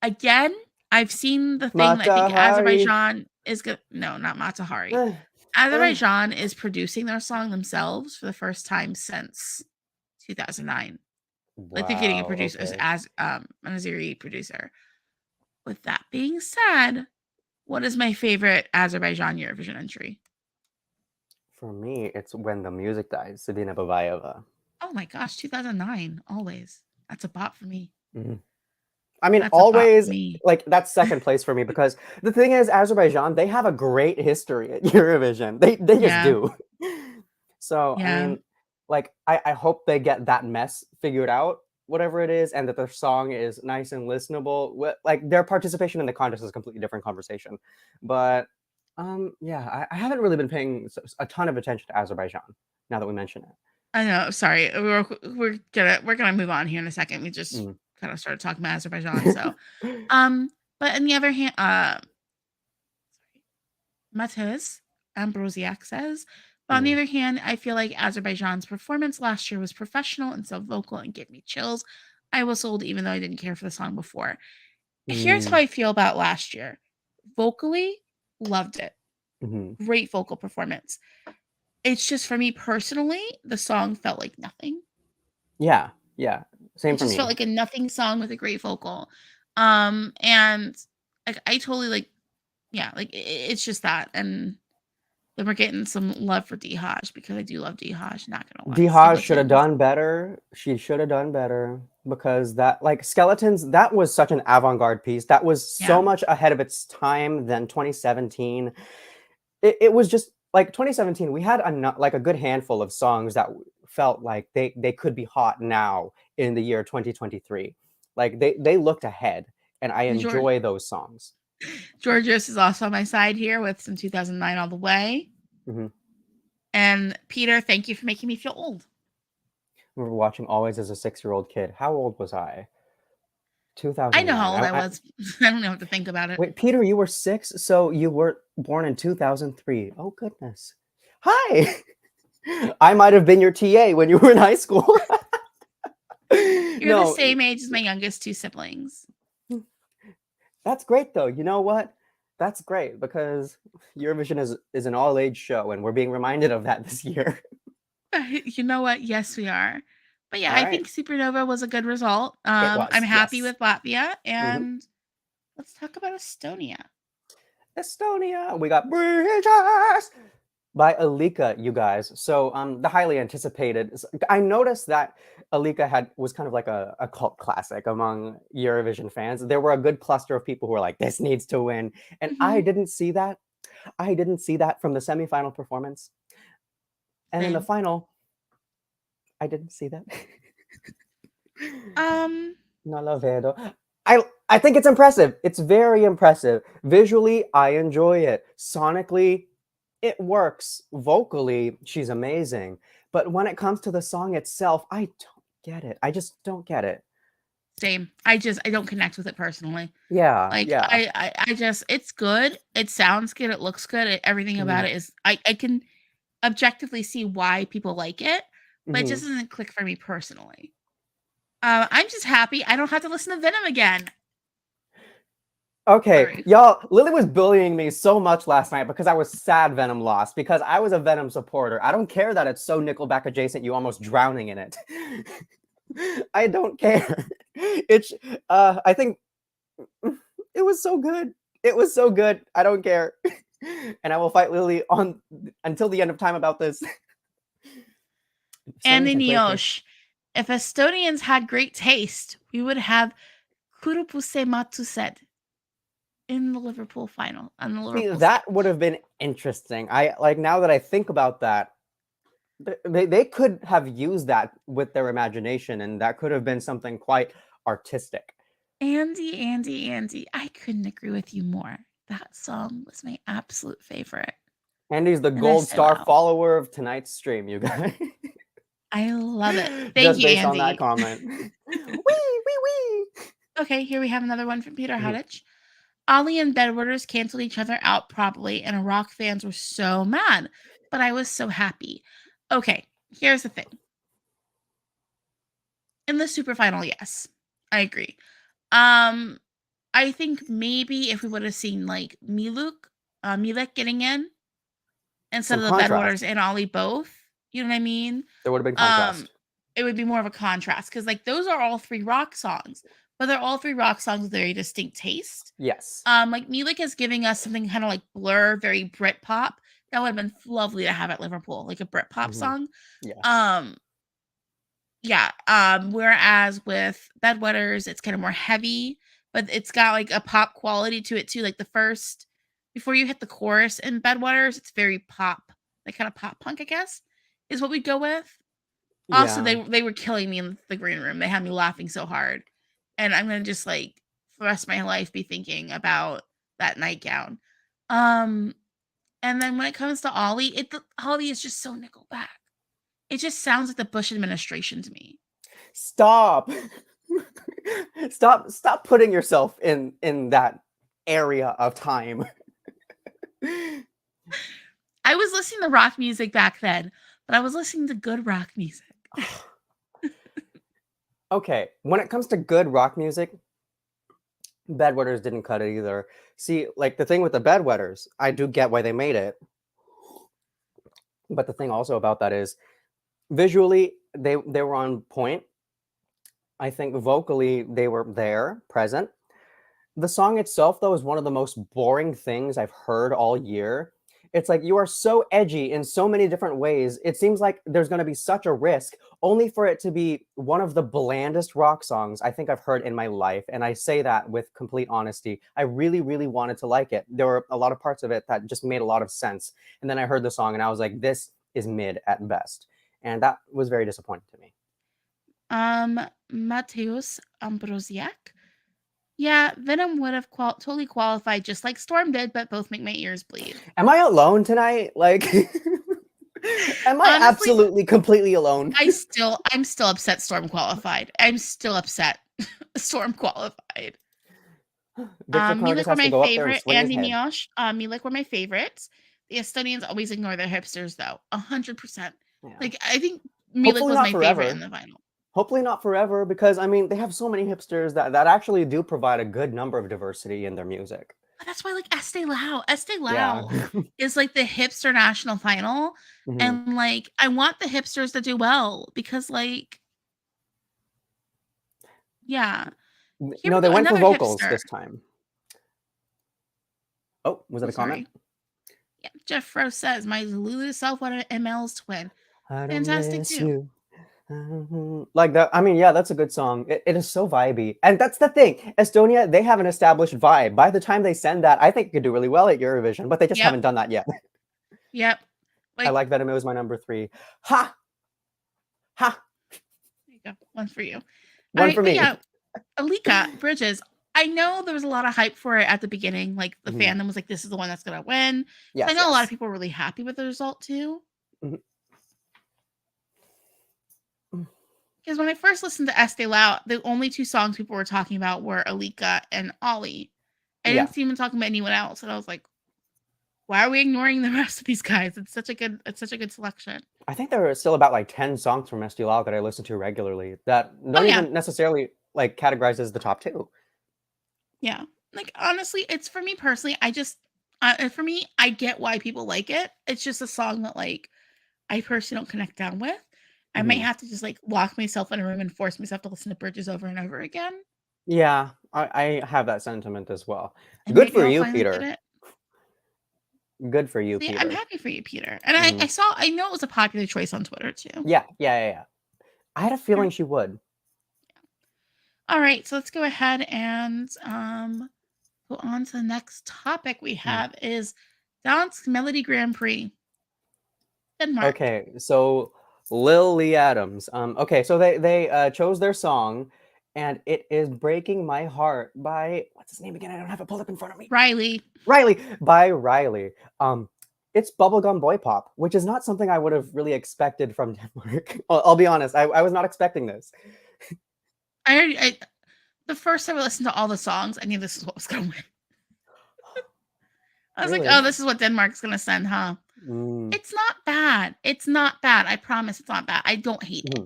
Again, I've seen the thing that I think Matahari. Azerbaijan is going to, no, not Matahari. Eh, eh. Azerbaijan is producing their song themselves for the first time since 2009. Like they're getting a Wow, producer okay. as an Azeri producer. With that being said, what is my favorite Azerbaijan Eurovision entry? For me, it's When the Music Dies, Sabina Babayeva. Oh my gosh, 2009, always. That's a bop for me. Mhm. I mean, That's a bop for always, me. like, that's second place for me, because the thing is, Azerbaijan, they have a great history at Eurovision. They just Yeah, do. So, I yeah. mean, like, I hope they get that mess figured out, whatever it is, and that their song is nice and listenable. Like, their participation in the contest is a completely different conversation. But, yeah, I haven't really been paying a ton of attention to Azerbaijan, now that we mention it. I know. Sorry, we're gonna move on here in a second. We just Mm. kind of started talking about Azerbaijan, so um. But on the other hand, Matthias Ambrosiak says, but on the Mm. other hand, I feel like Azerbaijan's performance last year was professional and so vocal and gave me chills. I whistled even though I didn't care for the song before. Here's how Mm. I feel about last year. Vocally, loved it. Mhm. Great vocal performance. It's just for me personally, the song felt like nothing. Yeah, yeah. Same It for just me. felt like a nothing song with a great vocal. And like I totally like, yeah, like it's just that. And then we're getting some love for D-Haj because I do love D-Haj, not gonna lie. D-Haj should have Skeletons. done better. She should have done better because that, like, Skeletons, that was such an avant-garde piece. That was so Yeah. much ahead of its time than 2017. It was just like 2017. We had like a good handful of songs that felt like they could be hot now in the year 2023. Like they looked ahead, and I enjoy those songs. Georgios is also on my side here with some 2009 all the way. Mm-hmm. And Peter, thank you for making me feel old. We were watching Always as a 6-year-old kid. How old was I? 2009. I know how old I was. I don't have to think about it. Wait, Peter, you were 6, so you were born in 2003. Oh, goodness. Hi! I might have been your TA when you were in high school. You're the same age as my youngest 2 siblings. That's great, though. You know what? That's great because Eurovision is an all-age show, and we're being reminded of that this year. You know what? Yes, we are. But yeah, All I think Supernova was a good result. It was, I'm happy yes. with Latvia, and let's talk about Estonia. Estonia, we got Bridges by Alika, you guys. So the highly anticipated. I noticed that Alika was kind of like a cult classic among Eurovision fans. There were a good cluster of people who were like, "This needs to win," and I didn't see that. I didn't see that from the semifinal performance, and in the final, I didn't see that. No lo vedo. I think it's impressive. It's very impressive. Visually, I enjoy it. Sonically, it works. Vocally, she's amazing. But when it comes to the song itself, I don't get it. I just don't get it. Same. I don't connect with it personally. Yeah. Like yeah. I just, it's good. It sounds good. It looks good. Everything about it is, I can objectively see why people like it, but it just doesn't click for me personally. I'm just happy I don't have to listen to Venom again. Okay, Sorry. y'all, Lili was bullying me so much last night because I was sad Venom lost, because I was a Venom supporter. I don't care that it's so Nickelback adjacent, you almost drowning in it. I don't care. It's, I think it was so good. It was so good. I don't care. And I will fight Lili until the end of time about this. And in Niosh, if Estonians had great taste, we would have Kurupuse Matuset in the Liverpool final. On the Liverpool that would have been interesting. Now that I think about that, they could have used that with their imagination, and that could have been something quite artistic. Andy, I couldn't agree with you more. That song was my absolute favorite. Andy's the gold star follower of tonight's stream, you guys. I love it. Thank Just you, based Andy. on that comment. Wee. Okay, here we have another one from Peter Hadich. Ollie and Bedwarders canceled each other out properly, and rock fans were so mad, but I was so happy. Okay, here's the thing. In the super final, yes, I agree. I think maybe if we would have seen like Milek getting in instead of the Bedwarders and Ollie both, you know what I mean? There would have been contrast. It would be more of a contrast because like those are all 3 rock songs, but they're all 3 rock songs with very distinct taste. Yes. Like Milek is giving us something kind of like Blur, very Brit pop. That would have been lovely to have at Liverpool, like a Brit pop song. Yeah. Whereas with Bedwetters, it's kind of more heavy, but it's got like a pop quality to it too. Like the first, before you hit the chorus in Bedwetters, it's very pop, like kind of pop punk, I guess, is what we go with. Also, they were killing me in the green room. They had me laughing so hard. And I'm going to just like for the rest of my life be thinking about that nightgown. And then when it comes to Ollie, Ollie is just so Nickelback. It just sounds like the Bush administration to me. Stop putting yourself in that area of time. I was listening to rock music back then, but I was listening to good rock music. Okay, when it comes to good rock music, Bedwetters didn't cut it either. See, like the thing with the Bedwetters, I do get why they made it. But the thing also about that is visually they were on point. I think vocally they were there, present. The song itself, though, is one of the most boring things I've heard all year. It's like you are so edgy in so many different ways. It seems like there's going to be such a risk, only for it to be one of the blandest rock songs I think I've heard in my life. And I say that with complete honesty. I really, really wanted to like it. There were a lot of parts of it that just made a lot of sense. And then I heard the song and I was like, this is mid at best. And that was very disappointing to me. Mateusz Ambrosiak. Yeah, Venom would have totally qualified just like Storm did, but both make my ears bleed. Am I alone tonight? Like, am I Honestly, absolutely completely alone? I'm still upset Storm qualified. I'm still upset Storm qualified. Milik were my favorite. Andy Miosh. Milik were my favorites. The Estonians always ignore their hipsters, though. 100%. Like, I think Milik was my favorite in the final. Hopefully not forever, because I mean they have so many hipsters that actually do provide a good number of diversity in their music. But that's why, like, Este Lau is like the hipster national final, and like I want the hipsters to do well because, like, yeah. No, they went for vocals this time. Oh, was that a comment? Yeah, Jeff Rose says my Lulu self wanted ML's twin. Fantastic too. Like that. I mean, yeah, that's a good song. It is so vibey, and that's the thing. Estonia, they have an established vibe. By the time they send that, I think it could do really well at Eurovision, but they just haven't done that yet. Yep. Like, I like Venom. It was my number 3. Ha! Ha! There you go. One for you. One for me. Yeah, Alika Bridges. I know there was a lot of hype for it at the beginning. Like the fandom was like, "This is the one that's gonna win." Yes, I know a lot of people were really happy with the result too. Because when I first listened to Este Lau, the only 2 songs people were talking about were Alika and Ollie. I didn't see them talking about anyone else, and I was like, "Why are we ignoring the rest of these guys? It's such a good selection." I think there are still about like 10 songs from Este Lau that I listen to regularly that don't even necessarily like categorize as the top 2. Yeah, like honestly, it's for me personally. I just for me, I get why people like it. It's just a song that like I personally don't connect down with. I might have to just like lock myself in a room and force myself to listen to Bridges over and over again. Yeah, I have that sentiment as well. And good for you, Peter. Good for you, Peter. I'm happy for you, Peter. And I know it was a popular choice on Twitter too. Yeah. I had a feeling she would. All right, so let's go ahead and go on to the next topic we have is Dansk Melodi Grand Prix. Denmark. Okay, so Lily Adams. Okay, so they chose their song, and it is Breaking My Heart by, what's his name again? I don't have it pulled up in front of me. Riley. By Riley. It's bubblegum boy pop, which is not something I would have really expected from Denmark. I'll be honest, I was not expecting this. The first time I listened to all the songs, I knew this is what was going to win. I was like, oh, this is what Denmark's going to send, huh? It's not bad. It's not bad. I promise it's not bad. I don't hate it.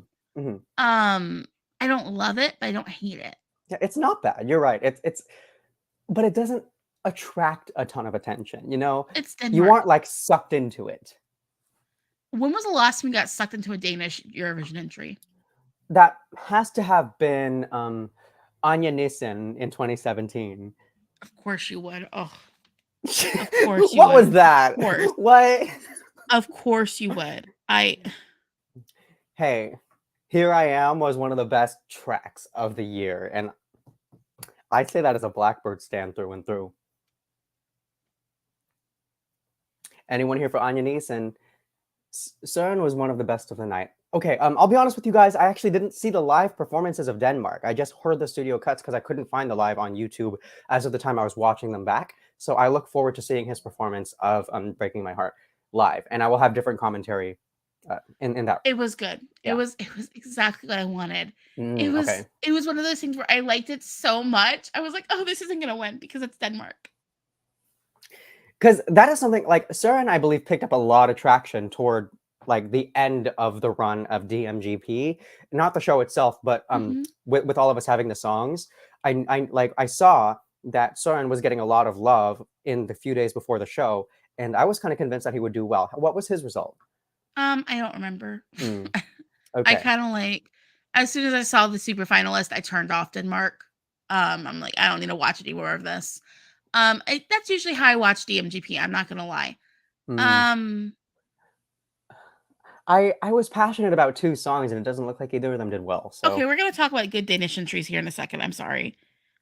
I don't love it, but I don't hate it. Yeah, it's not bad. You're right. It's but it doesn't attract a ton of attention, you know? It's Denmark. You aren't like sucked into it. When was the last time you got sucked into a Danish Eurovision entry? That has to have been Anja Nissen in 2017. Of course you would. Oh. Of course you what would. Was that? Of course. What? Of course you would. Hey, Here I Am was one of the best tracks of the year, and I'd say that as a Blackbird stan through and through. Anyone here for Anja Nissen? Søren was one of the best of the night. Okay, I'll be honest with you guys. I actually didn't see the live performances of Denmark. I just heard the studio cuts because I couldn't find the live on YouTube as of the time I was watching them back. So I look forward to seeing his performance of Breaking My Heart live, and I will have different commentary in that. It was good. Yeah. It was exactly what I wanted. It was one of those things where I liked it so much. I was like, oh, this isn't gonna win because it's Denmark. Because that is something like Søren, I believe, picked up a lot of traction toward like the end of the run of DMGP, not the show itself, but with all of us having the songs, I saw that Søren was getting a lot of love in the few days before the show, and I was kind of convinced that he would do well. What was his result? I don't remember. Okay. I kind of like as soon as I saw the super finalist, I turned off Denmark. I'm like, I don't need to watch any more of this. That's usually how I watch DMGP. I'm not gonna lie. Mm. I was passionate about 2 songs, and it doesn't look like either of them did well. So Okay, we're gonna talk about good Danish entries here in a second. I'm sorry.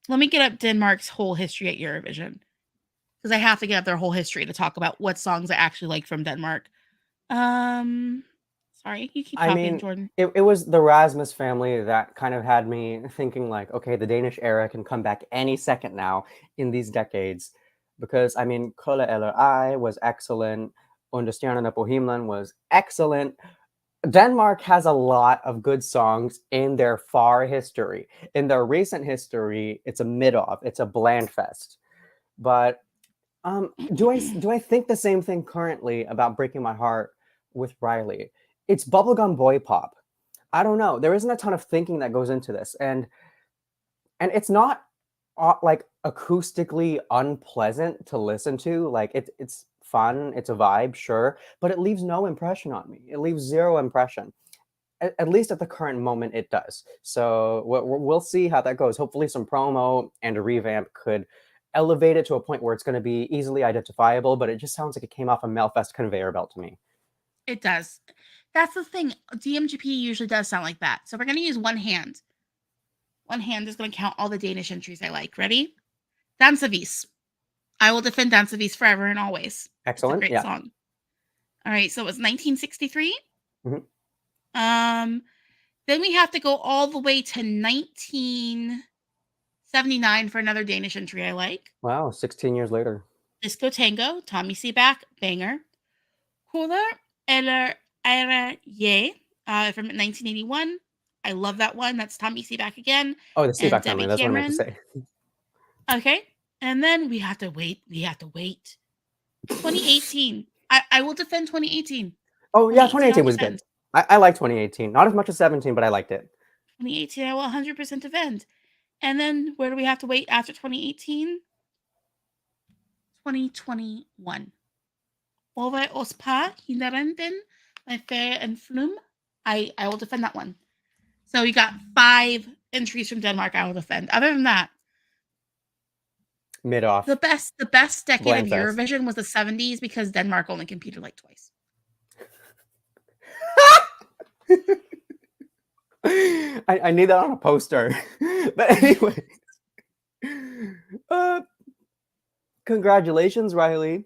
Let me get up Denmark's whole history at Eurovision, because I have to get up their whole history to talk about what songs I actually like from Denmark. Sorry, you keep I talking, mean, Jordan. it was the Rasmus family that kind of had me thinking like, okay, the Danish era can come back any second now in these decades, because I mean, Kolle eller I was excellent. Under Stjernerne på himlen was excellent. Denmark has a lot of good songs in their far history. In their recent history, it's a mid-off, it's a bland fest. But do I think the same thing currently about Breaking My Heart with Riley? It's bubblegum boy pop. I don't know. There isn't a ton of thinking that goes into this, and it's not like acoustically unpleasant to listen to. Like it's fun, it's a vibe, sure, but it leaves no impression on me. It leaves zero impression. At least at the current moment, it does. So we'll see how that goes. Hopefully, some promo and a revamp could elevate it to a point where it's going to be easily identifiable. But it just sounds like it came off a Melfest conveyor belt to me. It does. That's the thing. DMGP usually does sound like that. So we're going to use one hand. One hand is going to count all the Danish entries I like. Ready? Dansavis. I will defend Dansavis forever and always. Excellent. It's a great song. All right. So it was 1963. Mm-hmm. Then we have to go all the way to 1979 for another Danish entry I like. Wow, 16 years later. Disco Tango, Tommy Seaback, banger. Cooler eller Je from 1981. I love that one. That's Tommy Seaback again. Oh, the Seaback family. Debbie That's Cameron. what I meant to say. Okay. And then we have to wait. 2018. I will defend 2018. Oh, yeah, 2018 was good. I like 2018. Not as much as 17, but I liked it. 2018, I will 100% defend. And then where do we have to wait after 2018? 2021. Over oss par hinderenden by Fair and Flume. I will defend that one. So we got 5 entries from Denmark I will defend. Other than that, mid-off. The best decade of Eurovision was the 70s because Denmark only competed like twice. I need that on a poster. But anyway, congratulations, Riley.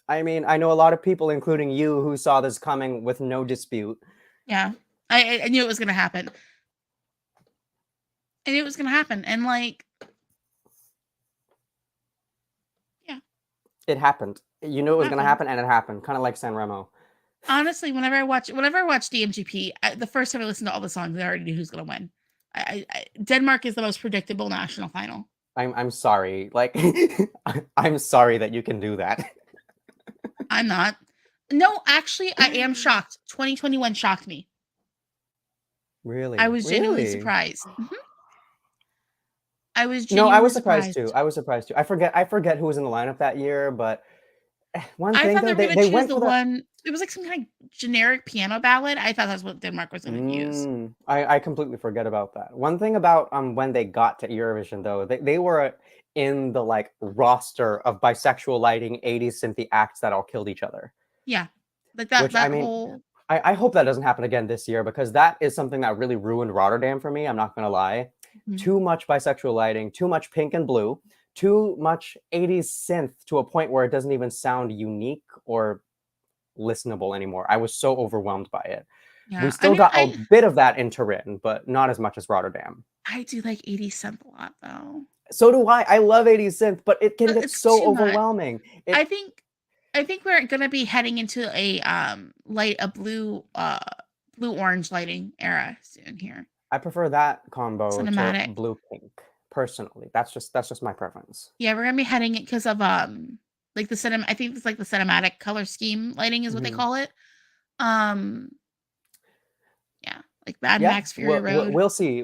I mean, I know a lot of people, including you, who saw this coming with no dispute. Yeah, I knew it was going to happen. I knew it was going to happen. And like, yeah. It happened. You knew it was going to happen, and it happened. Kind of like Sanremo. Honestly, whenever I watch DMGP, the first time I listened to all the songs, I already knew who's going to win. Denmark is the most predictable national final. I'm sorry. Like, I'm sorry that you can do that. I'm not. No, actually, I am shocked. 2021 shocked me. Really? I was genuinely surprised. Mm-hmm. I was surprised too. I was surprised too. I forget who was in the lineup that year, but one thing though, they went for one. It was like some kind of generic piano ballad. I thought that's what Denmark was going to use. I completely forget about that. One thing about when they got to Eurovision though, they were in the like roster of bisexual lighting 80s synthy acts that all killed each other. Yeah, like that. Which, I hope that doesn't happen again this year, because that is something that really ruined Rotterdam for me. I'm not going to lie. Mm-hmm. Too much bisexual lighting, too much pink and blue, too much 80s synth to a point where it doesn't even sound unique or listenable anymore. I was so overwhelmed by it. Yeah, we still got a bit of that in Turin, but not as much as Rotterdam. I do like 80s synth a lot, though. So do I. I love 80s synth, but it can get so overwhelming. I think we're gonna be heading into a blue orange lighting era soon here. I prefer that combo to blue pink personally. That's just my preference. Yeah, we're gonna be heading it because of like the I think it's like the cinematic color scheme lighting is what they call it. Yeah, like Mad Max Fury Road. We'll see.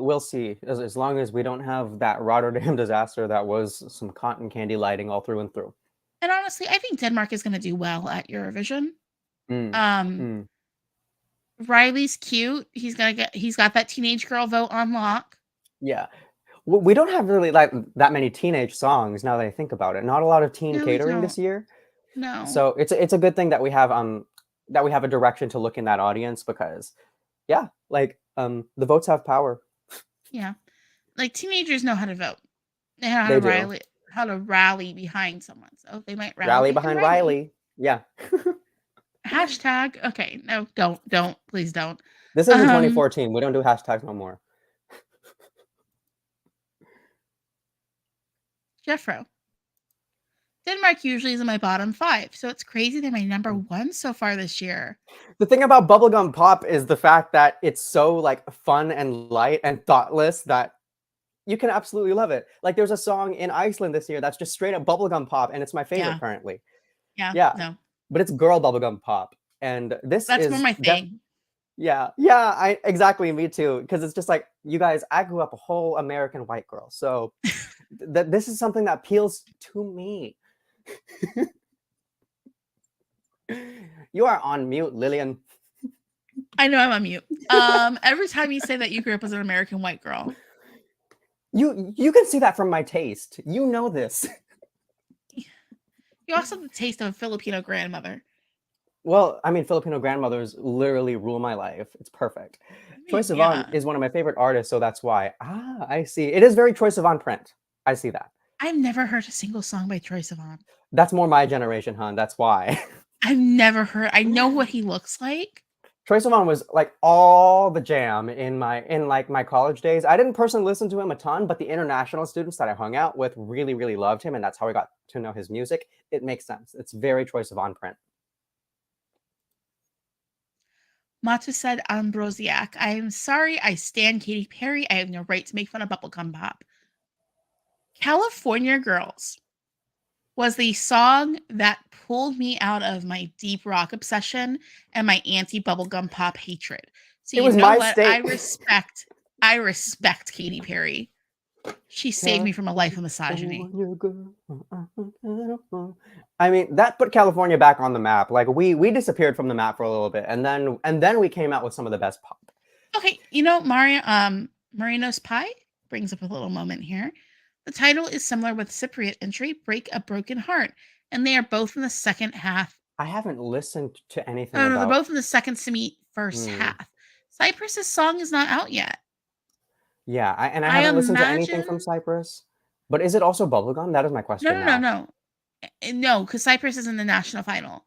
As long as we don't have that Rotterdam disaster that was some cotton candy lighting all through and through. And honestly, I think Denmark is going to do well at Eurovision. Riley's cute. He's got that teenage girl vote on lock. Yeah. We don't have really like that many teenage songs now that I think about it. Not a lot of teen No, we catering this don't. year. No. So it's a good thing that we have a direction to look in that audience because yeah, like the votes have power. Yeah. Like teenagers know how to vote. They know They do. how to rally behind someone. So they might Rally rally behind behind Riley. Riley. Yeah. Hashtag. Okay. No, don't. Please don't. This isn't 2014. We don't do hashtags no more. Jeffro. Denmark usually is in my bottom 5, so it's crazy they're my number 1 so far this year. The thing about bubblegum pop is the fact that it's so like fun and light and thoughtless that you can absolutely love it. Like there's a song in Iceland this year that's just straight up bubblegum pop, and it's my favorite currently. Yeah. No. But it's girl bubblegum pop, and that's more my thing. Yeah, exactly, me too. Because it's just like you guys, I grew up a whole American white girl, so this is something that appeals to me. You are on mute, Lillian. I know I'm on mute. Every time you say that you grew up as an American white girl. You can see that from my taste. You know this. You also have the taste of a Filipino grandmother. Well, I mean, Filipino grandmothers literally rule my life. It's perfect. Troye Sivan is one of my favorite artists, so that's why. I see. It is very Troye Sivan print. I see that. I've never heard a single song by Troye Sivan. That's more my generation, hon. That's why. I've never heard. I know what he looks like. Troye Sivan was like all the jam in my college days. I didn't personally listen to him a ton, but the international students that I hung out with really, really loved him, and that's how I got to know his music. It makes sense. It's very Troye Sivan print. Matu said Ambrosiak, I am sorry I stand Katy Perry. I have no right to make fun of bubblegum pop. California Girls was the song that pulled me out of my deep rock obsession and my anti-bubblegum pop hatred. So you know what? I respect Katy Perry. She saved me from a life of misogyny. I mean, that put California back on the map. Like we disappeared from the map for a little bit, and then we came out with some of the best pop. Okay, Marino's Pie brings up a little moment here. The title is similar with Cypriot entry, Break a Broken Heart, and they are both in the second half. I haven't listened to anything. No, they're both in the second semi-first half. Cyprus's song is not out yet. Yeah, I haven't listened to anything from Cyprus. But is it also bubblegum? That is my question. No, because Cyprus is in the national final.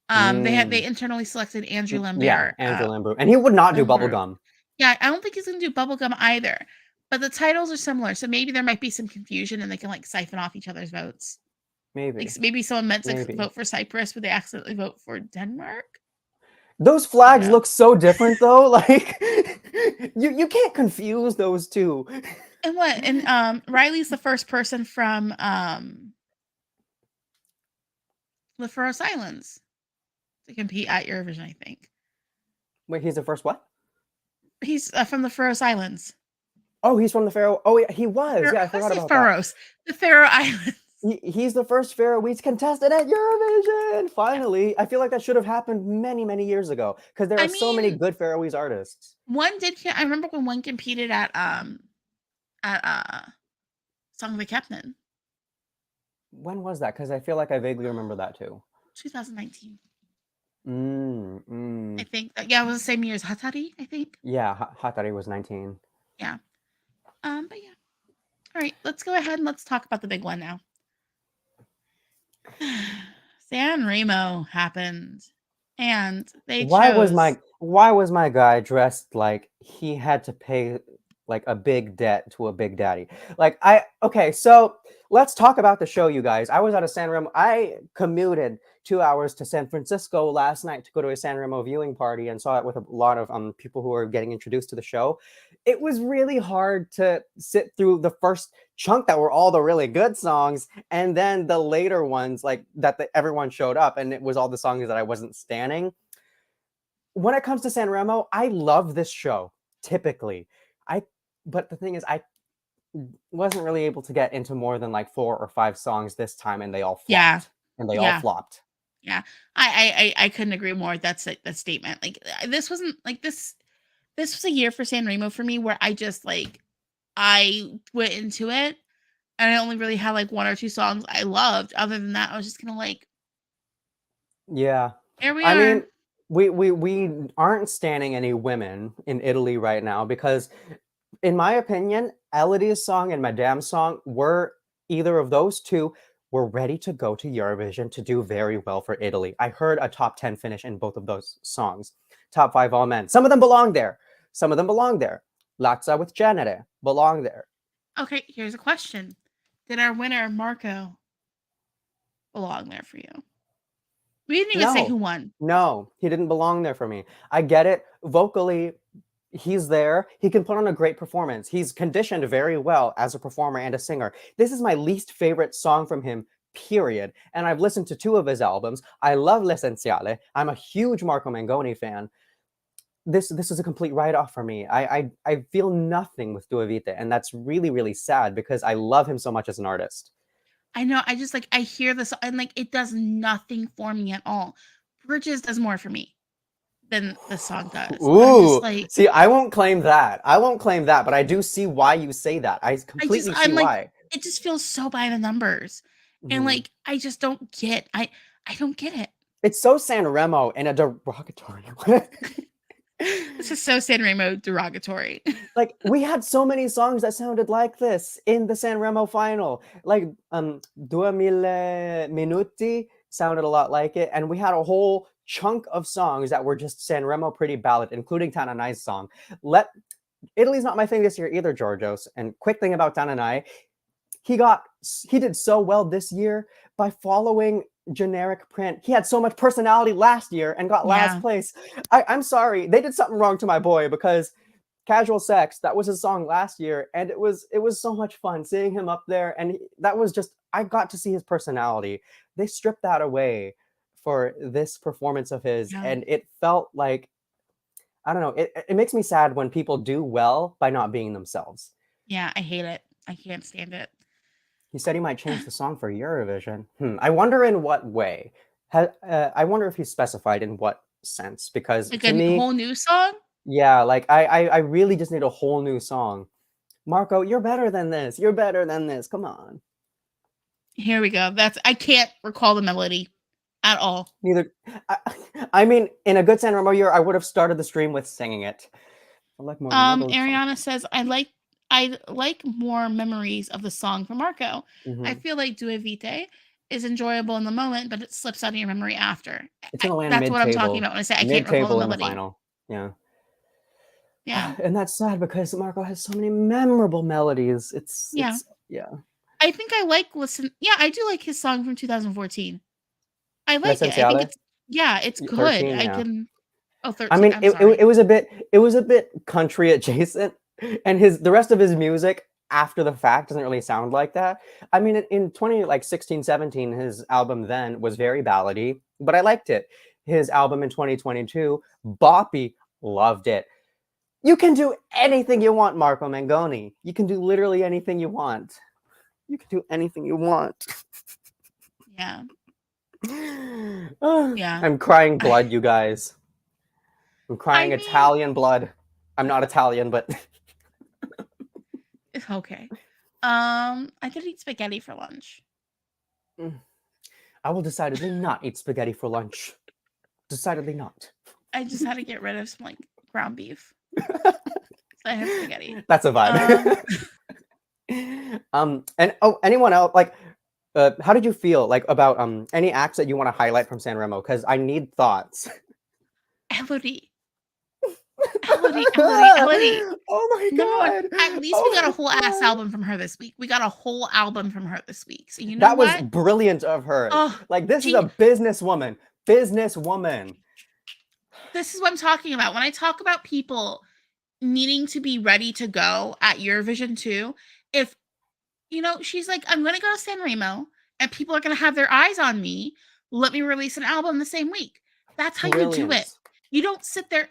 They internally selected Andrew Lambert. Yeah, Andrew Lambert, and he would not do bubblegum. Yeah, I don't think he's gonna do bubblegum either. But the titles are similar, so maybe there might be some confusion, and they can like siphon off each other's votes. Maybe. Like, maybe someone meant to vote for Cyprus, but they accidentally vote for Denmark. Those flags look so different, though. Like, you can't confuse those two. And what? And Riley's the first person from the Faroe Islands to compete at Eurovision, I think. Wait, he's the first what? He's from the Faroe Islands. Oh, he's from the Faroe. Oh, yeah, he was. Yeah, I forgot about Faroes. The Faroe Islands. He's the first Faroese contestant at Eurovision. Finally, I feel like that should have happened many, many years ago because there are so many good Faroese artists. I remember when one competed at Song of the Captain. When was that? Because I feel like I vaguely remember that too. 2019. I think it was the same year as Hatari, I think. Yeah, Hatari was 19. Yeah. But yeah. All right, let's go ahead and let's talk about the big one now. Sanremo happened, and they Why was my guy dressed like he had to pay like a big debt to a big daddy? Like okay, so let's talk about the show, you guys. I was at a Sanremo. I commuted 2 hours to San Francisco last night to go to a Sanremo viewing party and saw it with a lot of people who were getting introduced to the show. It was really hard to sit through the first chunk that were all the really good songs, and then the later ones like that everyone showed up, and it was all the songs that I wasn't standing. When it comes to Sanremo, I love this show typically. But the thing is, I wasn't really able to get into more than like 4 or 5 songs this time, and they all flopped. Yeah, I couldn't agree more. That's that statement. Like this wasn't like this. This was a year for Sanremo for me where I just like I went into it and I only really had like 1 or 2 songs I loved. Other than that, I was just kind of like, Yeah. here we I are. mean, we aren't standing any women in Italy right now because, in my opinion, Elodie's song and Madame's song were either of those two were ready to go to Eurovision to do very well for Italy. I heard a top 10 finish in both of those songs. Top 5 all men. Some of them belong there. Some of them belong there. Lazza with Genere belong there. Okay, here's a question: did our winner Marco belong there for you? We didn't even say who No. won. No, he didn't belong there for me. I get it. Vocally, he's there. He can put on a great performance. He's conditioned very well as a performer and a singer. This is my least favorite song from him, period. And I've listened to 2 of his albums. I love L'Essenziale. I'm a huge Marco Mengoni fan. This is a complete write-off for me. I feel nothing with Due Vite, and that's really, really sad because I love him so much as an artist. I know. I just like I hear this and like it does nothing for me at all. Bridges does more for me than the song does. I'm just Ooh, like see, I won't claim that. I won't claim that, but I do see why you say that. I completely see I'm like why. it just feels so by the numbers. And Mhm. like I just don't get I don't get it. It's so Sanremo in a derogatory way. This is so Sanremo derogatory. Like, we had so many songs that sounded like this in the Sanremo final. Like, 2000 Minuti sounded a lot like it, and we had a whole chunk of songs that were just Sanremo pretty ballad, including Tananai's song. Italy's not my thing this year either, Georgios. And quick thing about Tananai, he did so well this year by following generic print. He had so much personality last year and got last Yeah. place. I'm sorry, they did something wrong to my boy because Casual Sex, that was his song last year, and it was so much fun seeing him up there, and that was just I got to see his personality. They stripped that away for this performance of his, Yeah. and it felt like I don't know. It makes me sad when people do well by not being themselves. Yeah, I hate it. I can't stand it. He said he might change the song for Eurovision. I wonder in what way. I wonder if he specified in what sense, because Like to a me, whole new song? yeah, like I really just need a whole new song. Marco, you're better than this. You're better than this. Come on. Here we go. I can't recall the melody at all. Neither. I, I mean, in a good Sanremo year, I would have started the stream with singing it. I like more melody. Ariana says I like more memories of the song from Marco. I Mhm. feel like Due Vite is enjoyable in the moment, but it slips out of your memory after. It's gonna land That's what I'm talking mid-table, about when I say I can't recall the mid-table in the melody. final. Yeah. Yeah. And that's sad because Marco has so many memorable melodies. Yeah. Yeah. I think I like listen. Yeah, I do like his song from 2014. I like it. I think L'Essenziale? it's yeah, it's good. 13, I yeah. can oh, I 13. mean, I'm sorry. it was a bit country adjacent, and the rest of his music after the fact doesn't really sound like that. I mean, in 20 like 16, 17, his album then was very ballady, but I liked it. His album in 2022, Boppy, loved it. You can do anything you want, Marco Mengoni. You can do literally anything you want. You can do anything you want. Yeah. Ah, Yeah. I'm crying blood, you guys. I'm crying I mean, Italian blood. I'm not Italian, but okay. I could eat spaghetti for lunch. I will decidedly not eat spaghetti for lunch. Decidedly not. I just had to get rid of some like ground beef. So I had spaghetti. That's a vibe. And anyone else like how did you feel like about any acts that you want to highlight from Sanremo? Because I need thoughts. Elodie. Elodie. Oh my Number one, god. at least we got a whole ass album from her this week. We got a whole album from her this week. So you know That was what? brilliant of her. Oh, Like, this is a businesswoman. Businesswoman. this is what I'm talking about. When I talk about people needing to be ready to go at Eurovision too, if she's like, I'm gonna go to Sanremo and people are gonna have their eyes on me. Let me release an album the same week. That's how you do it. Brilliant. You don't sit there.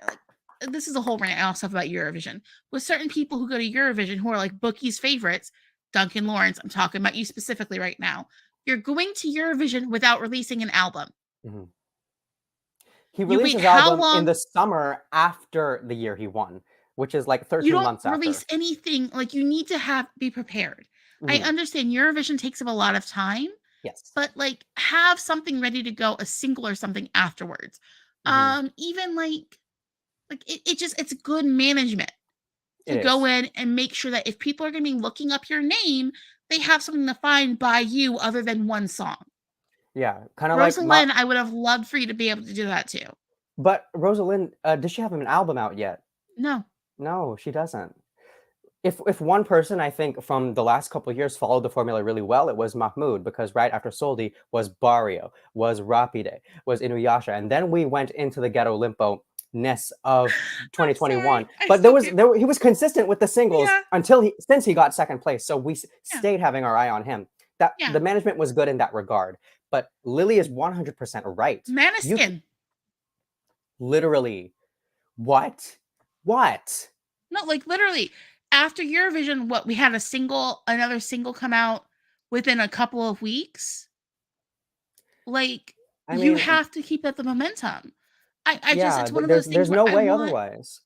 This is a whole rant and stuff about Eurovision. With certain people who go to Eurovision who are like bookies' favorites, Duncan Lawrence, I'm talking about you specifically right now. You're going to Eurovision without releasing an album. Mhm. He You released wait his how album in long? the summer after the year he won, which is like You 13 don't months release after. anything, like, you need to be prepared. I Mhm. understand Eurovision takes up a lot of time, Yes. but, like, have something ready to go, a single or something afterwards. Mhm. Even, it just it's good management It to go is. in and make sure that if people are gonna be looking up your name, they have something to find by you other than one song. Yeah, kinda like Ma Rosalind, I would have loved for you to be able to do that too. but Rosalind, does she have an album out yet? No. No, she doesn't. If one person, I think, from the last couple of years followed the formula really well, it was Mahmoud, because right after Soldi was Barrio, was Rapide, was Inuyasha, and then we went into the ghetto limpo-ness of I'm sorry. 2021. I But still get he was consistent with the singles yeah, since he got second place, so we yeah, stayed having our eye on him. That yeah. the management was good in that regard. But Lily is 100% right. You Maniskin. literally what? What? No, like literally after Eurovision, what we had another single come out within a couple of weeks. Like I you mean, have to keep up the momentum. I just yeah, it's one of those things there's where no I way want otherwise.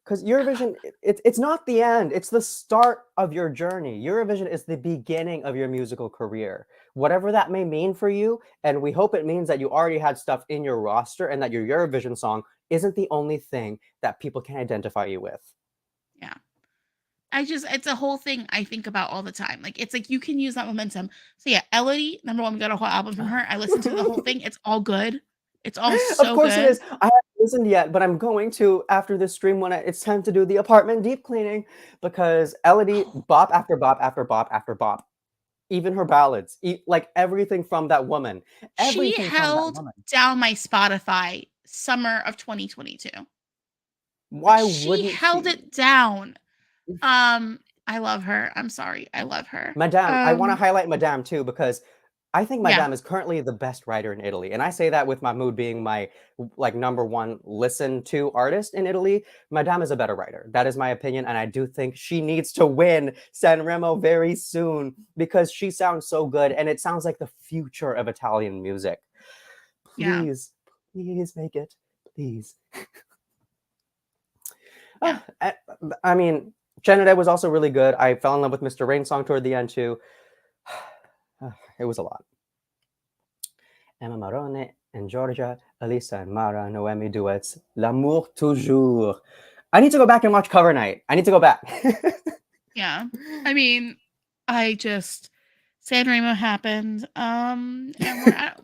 Because Eurovision, it's not the end. It's the start of your journey. Eurovision is the beginning of your musical career. Whatever that may mean for you, and we hope it means that you already had stuff in your roster and that your Eurovision song isn't the only thing that people can identify you with. yeah. It's a whole thing I think about all the time. Like it's like you can use that momentum. So yeah, Elodie, number one, we got a whole album from her. I listened to the whole thing. It's all good. It's all Of so course it good. is. I haven't listened yet, but I'm going to after this stream when it's time to do the apartment deep cleaning because Elodie bop after bop after bop after bop. Even her ballads, like everything from that woman, She everything from that held woman. down my Spotify summer of 2022. Like Why she wouldn't held she? it down. I love her. I'm sorry. I love her. Madame, I want to highlight Madame too because I think Yeah. Madame is currently the best writer in Italy, and I say that with Mahmoud being my like number one listen to artist in Italy. Madame is a better writer. That is my opinion, and I do think she needs to win Sanremo very soon because she sounds so good, and it sounds like the future of Italian music. Yeah. Please, please make it, please. Yeah. I mean, Jenna was also really good. I fell in love with Mr. Rain song toward the end too. It was a lot. Emma Marone and Georgia, Elisa and Mara, Noemi duets, L'amour toujours. I need to go back and watch Cover Night. I need to go back. Yeah. I mean, I just Sanremo happened. And we're at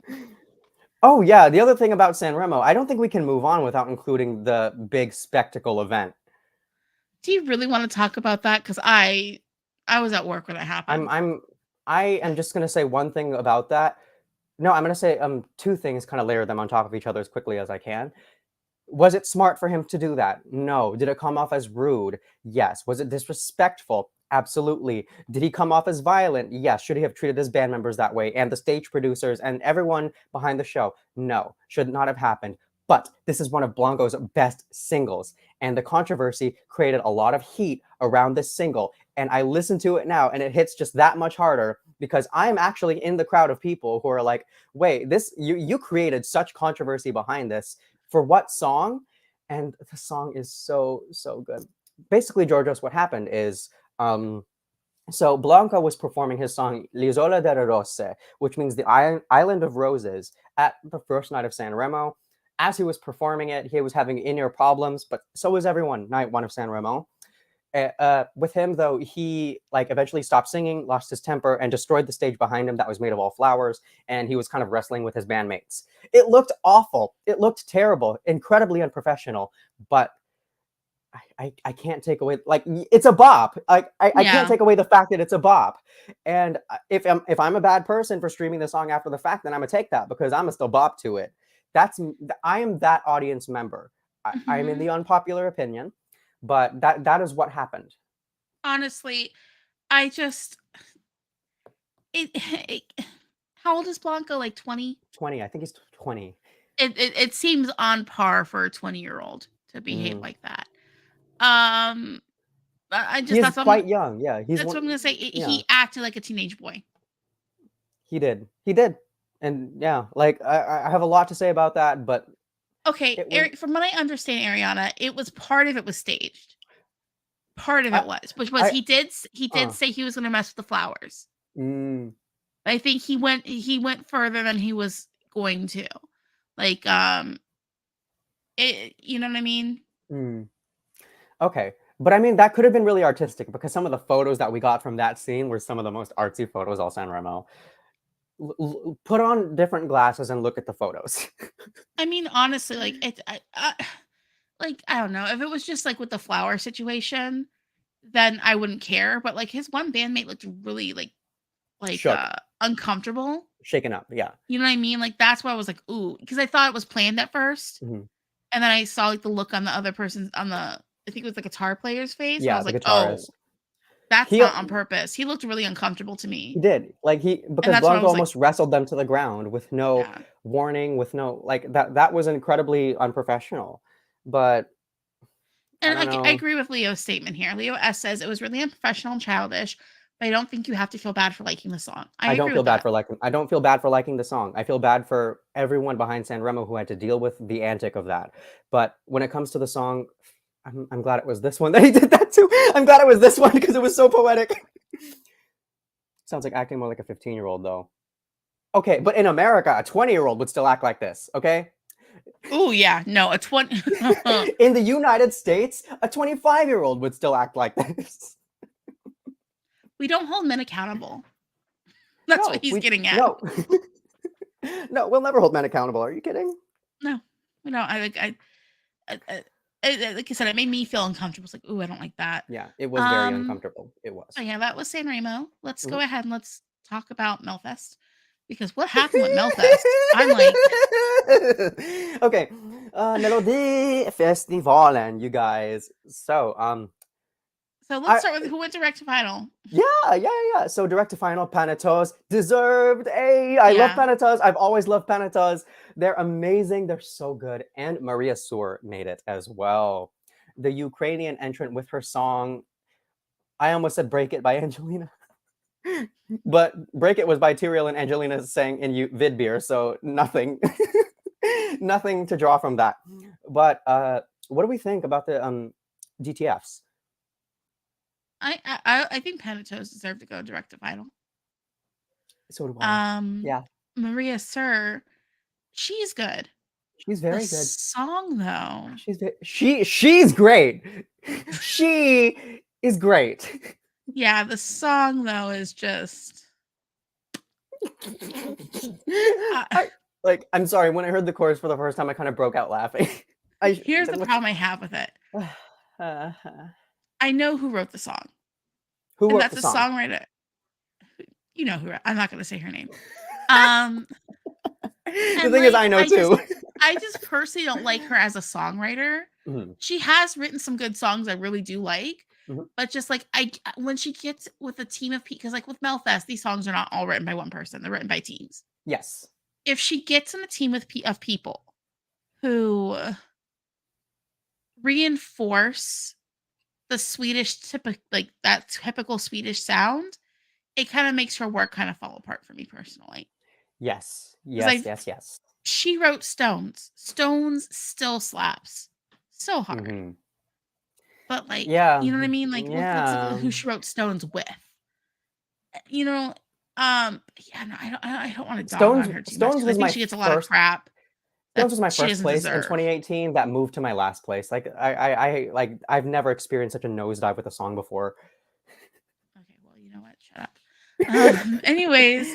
Oh yeah, the other thing about Sanremo, I don't think we can move on without including the big spectacle event. do you really want to talk about that? Because I was at work when it happened. I am just gonna say one thing about that. No, I'm gonna say two things, kind of layer them on top of each other as quickly as I can. Was it smart for him to do that? No. Did it come off as rude? Yes. Was it disrespectful? Absolutely. Did he come off as violent? Yes. Should he have treated his band members that way and the stage producers and everyone behind the show? No. Should not have happened. But this is one of Blanco's best singles, and the controversy created a lot of heat around this single. And I listen to it now, and it hits just that much harder because I am actually in the crowd of people who are like, "Wait, this you created such controversy behind this for what song?" And the song is so good. Basically, Georgios, what happened is so Blanco was performing his song L'Isola delle Rose, which means the island of roses, at the first night of Sanremo. As he was performing it, he was having in-ear problems, but so was everyone night one of Sanremo. With him though, he like eventually stopped singing, lost his temper, and destroyed the stage behind him that was made of all flowers, and he was kind of wrestling with his bandmates. It looked awful, it looked terrible, incredibly unprofessional, but I can't take away, like, it's a bop. I can't Yeah. take away the fact that it's a bop. And if I'm a bad person for streaming the song after the fact, then I'm gonna take that because I'm gonna still bop to it. I am that audience member. I'm in Hmm. the unpopular opinion, but that is what happened. Honestly, I just it how old is Blanco? Like 20? 20, I think he's 20. It seems on par for a 20-year-old to behave Mm. like that. Um, I He just is quite young. Yeah, he's that's one. what I'm gonna say. Yeah, He acted like a teenage boy. he did. He did. And yeah, like I have a lot to say about that, but Okay, it was from what I understand, Ariana, it was part of it was staged. Part of I it was, which was I he did say he was going to mess with the flowers. mm, I think he went further than he was going to. Like you know what I mean? mm. Okay. But I mean, that could have been really artistic because some of the photos that we got from that scene were some of the most artsy photos all Sanremo. Put on different glasses and look at the photos. I mean, honestly, like like I don't know, if it was just like with the flower situation, then I wouldn't care. But like his one bandmate looked really Shook, uncomfortable. shaken up. Yeah. You know what I mean? Like that's why I was like, ooh, because I thought it was planned at first, Mhm. and then I saw like the look on the other person's I think it was the guitar player's face, and I Yeah, was the like, oh, guitarist. that's He not on purpose. He looked really uncomfortable to he me, did. Like and because that's when I Blanco was like, almost wrestled them to the ground with no yeah. warning, with no like that was incredibly unprofessional. But I And don't I know. agree with Leo's statement here. Leo S says it was really unprofessional and childish, but I don't think you have to feel bad for liking the song. I agree with that. I don't feel bad for liking the song. I feel bad for everyone behind Sanremo who had to deal with the antic of that. But when it comes to the song, I'm glad it was this one that he did that too. I'm glad it was this one because it was so poetic. Sounds like acting more like a 15-year-old though. Okay, but in America, a 20-year-old would still act like this, okay? Oh yeah, no, a 20. In the United States, a 25-year-old would still act like this. We don't hold men accountable. That's what he's getting at. No. No, we'll never hold men accountable. Are you kidding? No, we don't. Like I said, it made me feel uncomfortable. It's like, ooh, I don't like that. Yeah, it was very uncomfortable. It was. But yeah, that was Sanremo. Let's go Mhm. ahead and let's talk about Melfest, because what happened with Melfest? I'm like, Okay, Melodifestivalen, you guys. So, so let's I start with who went direct to final. yeah. So direct to final, Panatos deserved a. I love Yeah, Panatos. I've always loved Panatos. They're amazing. They're so good. And Maria Sur made it as well. The Ukrainian entrant with her song, I almost said "Break It" by Angelina, but "Break It" was by Tyriel and Angelina sang in Vidbeer, so nothing, nothing to draw from that. But what do we think about the DTFs? I think Panatos deserved to go direct to final. So do I. Um, Yeah, Maria Sir, she's good. she's The very good. song though, She's great. She is great. yeah, the song though is just. I'm sorry, when I heard the chorus for the first time, I kind of broke out laughing. Here's the problem I have with it. Uh, I know who wrote the song, who and wrote that's the a song? songwriter. You know who? I'm not going to say her name. Um, The and thing is, like I know too. I just personally don't like her as a songwriter. Mhm, She has written some good songs I really do like, mhm. but just like when she gets with a team of people, because like with Melfest, these songs are not all written by one person; they're written by teams. Yes. If she gets in a team of people who reinforce the Swedish like that typical Swedish sound, it kind of makes her work kind of fall apart for me personally. Yes. Because Yes. Yes. Yes. she wrote Stones. Stones still slaps so hard. Mhm. But like, Yeah. you know what I mean? Like let's look at Yeah. who she wrote Stones with. You know, yeah, no, I don't want to dog on her too much Stones because I was think my she gets a lot of first crap Stones that was my she first doesn't place in deserve. 2018 that moved to my last place. Like I like I've never experienced such a nosedive with a song before. Okay, well, you know what? Shut up. Anyways,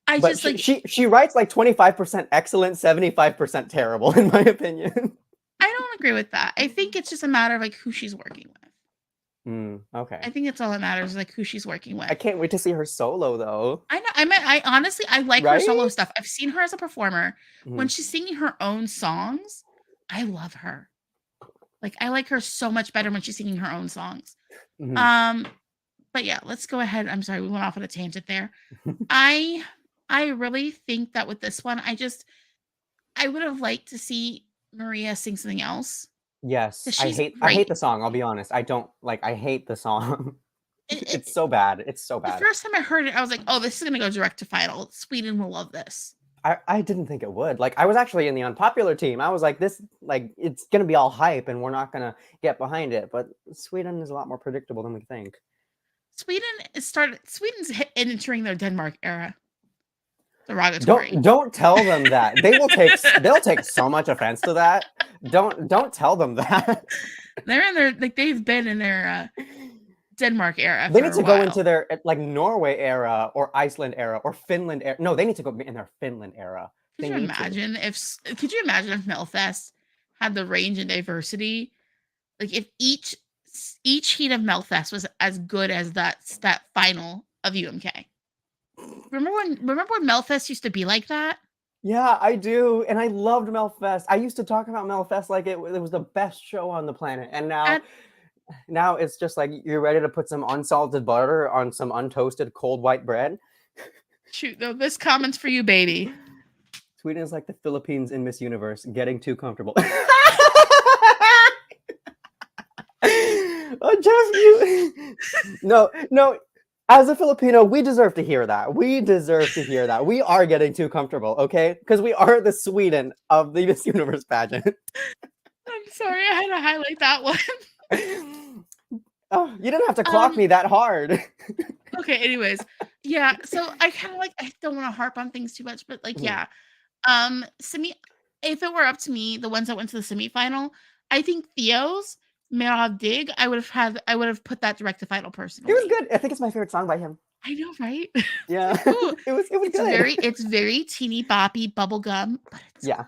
I But just like she writes like 25% excellent, 75% terrible in my opinion. I don't agree with that. I think it's just a matter of like who she's working with. Okay. I think that's all that matters, like who she's working with. I can't wait to see her solo though. I know. I honestly, I like her solo Right? stuff. I've seen her as a performer. When Mhm, she's singing her own songs, I love her. Like I like her so much better when she's singing her own songs. mhm. Um, but yeah, let's go ahead. I'm sorry, we went off on a tangent there. I I really think that with this one, I would have liked to see Maria sing something else Yes, because she's I hate great. the song, I'll be honest. I don't like I hate the song. It, It's so bad. It's so the bad. first time I heard it, I was like, "Oh, this is gonna go direct to final. Sweden will love this." I didn't think it would. Like, I was actually in the unpopular team. I was like, this, like, it's gonna be all hype, and we're not gonna get behind it. But Sweden is a lot more predictable than we think. Sweden's entering their Denmark era. Derogatory. Don't tell them that. They'll take so much offense to that. Don't tell them that. They're in their they've been in their Denmark era. They need to go into their like Norway era or Iceland era or Finland era. No, they need to go in their Finland era. Could you imagine if Melfest had the range and diversity? Like if each heat of Melfest was as good as that final of UMK. Remember when Melfest used to be like that? Yeah, I do, and I loved Melfest. I used to talk about Melfest like it was the best show on the planet, and now it's just like you're ready to put some unsalted butter on some untoasted cold white bread. Shoot, though, this comment's for you, baby. Sweden is like the Philippines in Miss Universe, getting too comfortable. No. As a Filipino, we deserve to hear that. We are getting too comfortable, okay? Because we are the Sweden of the Miss Universe pageant. I'm sorry, I had to highlight that one. Oh, you didn't have to clock me that hard. Okay, anyways. Yeah, so I kind of I don't want to harp on things too much, but yeah. If it were up to me, the ones that went to the semifinal, I think Theo's Mer Dig, I would have put that direct to final personally. It was good. I think it's my favorite song by him. I know, right? Yeah. it was good. It's very teeny boppy bubblegum, but it's good.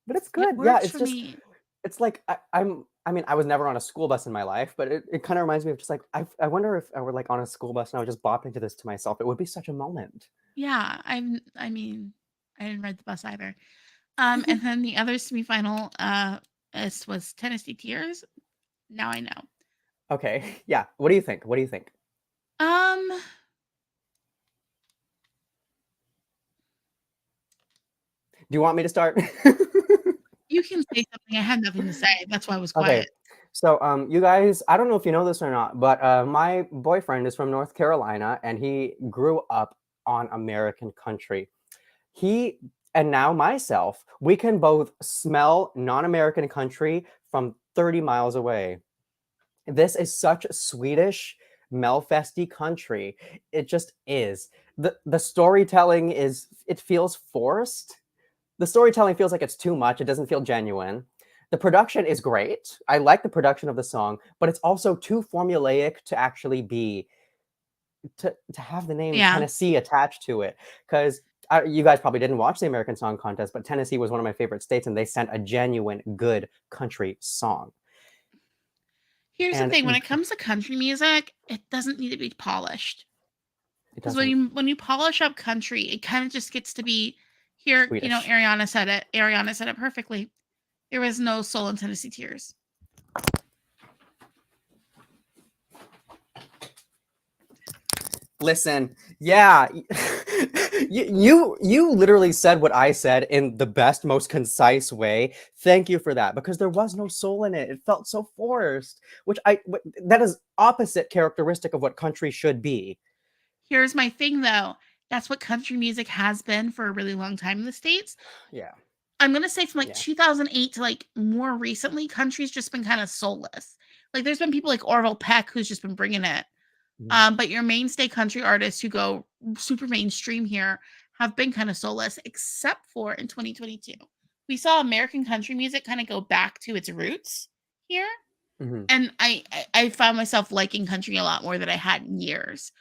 But it's good. It's just me. It's like I was never on a school bus in my life, but it kind of reminds me of just like I wonder if I were like on a school bus and I was just bopping to this to myself. It would be such a moment. Yeah, I didn't ride the bus either. And then the other semifinal was Tennessee Tears. Now I know. Okay. Yeah. What do you think? Do you want me to start? You can say something. I had nothing to say. That's why I was quiet. Okay. So, you guys, I don't know if you know this or not, but my boyfriend is from North Carolina, and he grew up on American country. And now myself, we can both smell non-American country from 30 miles away. This is such Swedish Melfesty country. It just is. The storytelling it feels forced. The storytelling feels like it's too much. It doesn't feel genuine. The production is great. I like the production of the song, but it's also too formulaic to actually be to have the name Tennessee attached to it. Because you guys probably didn't watch the American Song Contest, but Tennessee was one of my favorite states, and they sent a genuine good country song. Here's the thing: when it comes to country music, it doesn't need to be polished. Because when you polish up country, it kind of just gets to be here. Swedish. You know, Ariana said it. Ariana said it perfectly. There was no soul in Tennessee Tears. Listen, yeah. You literally said what I said in the best, most concise way. Thank you for that, because there was no soul in it. It felt so forced, that is opposite characteristic of what country should be. Here's my thing, though. That's what country music has been for a really long time in the States. Yeah. I'm going to say from 2008 to more recently, country's just been kind of soulless. There's been people like Orville Peck who's just been bringing it. But your mainstay country artists who go super mainstream here have been kind of soulless, except for in 2022. We saw American country music kind of go back to its roots here. Mm-hmm. And I found myself liking country a lot more than I had in years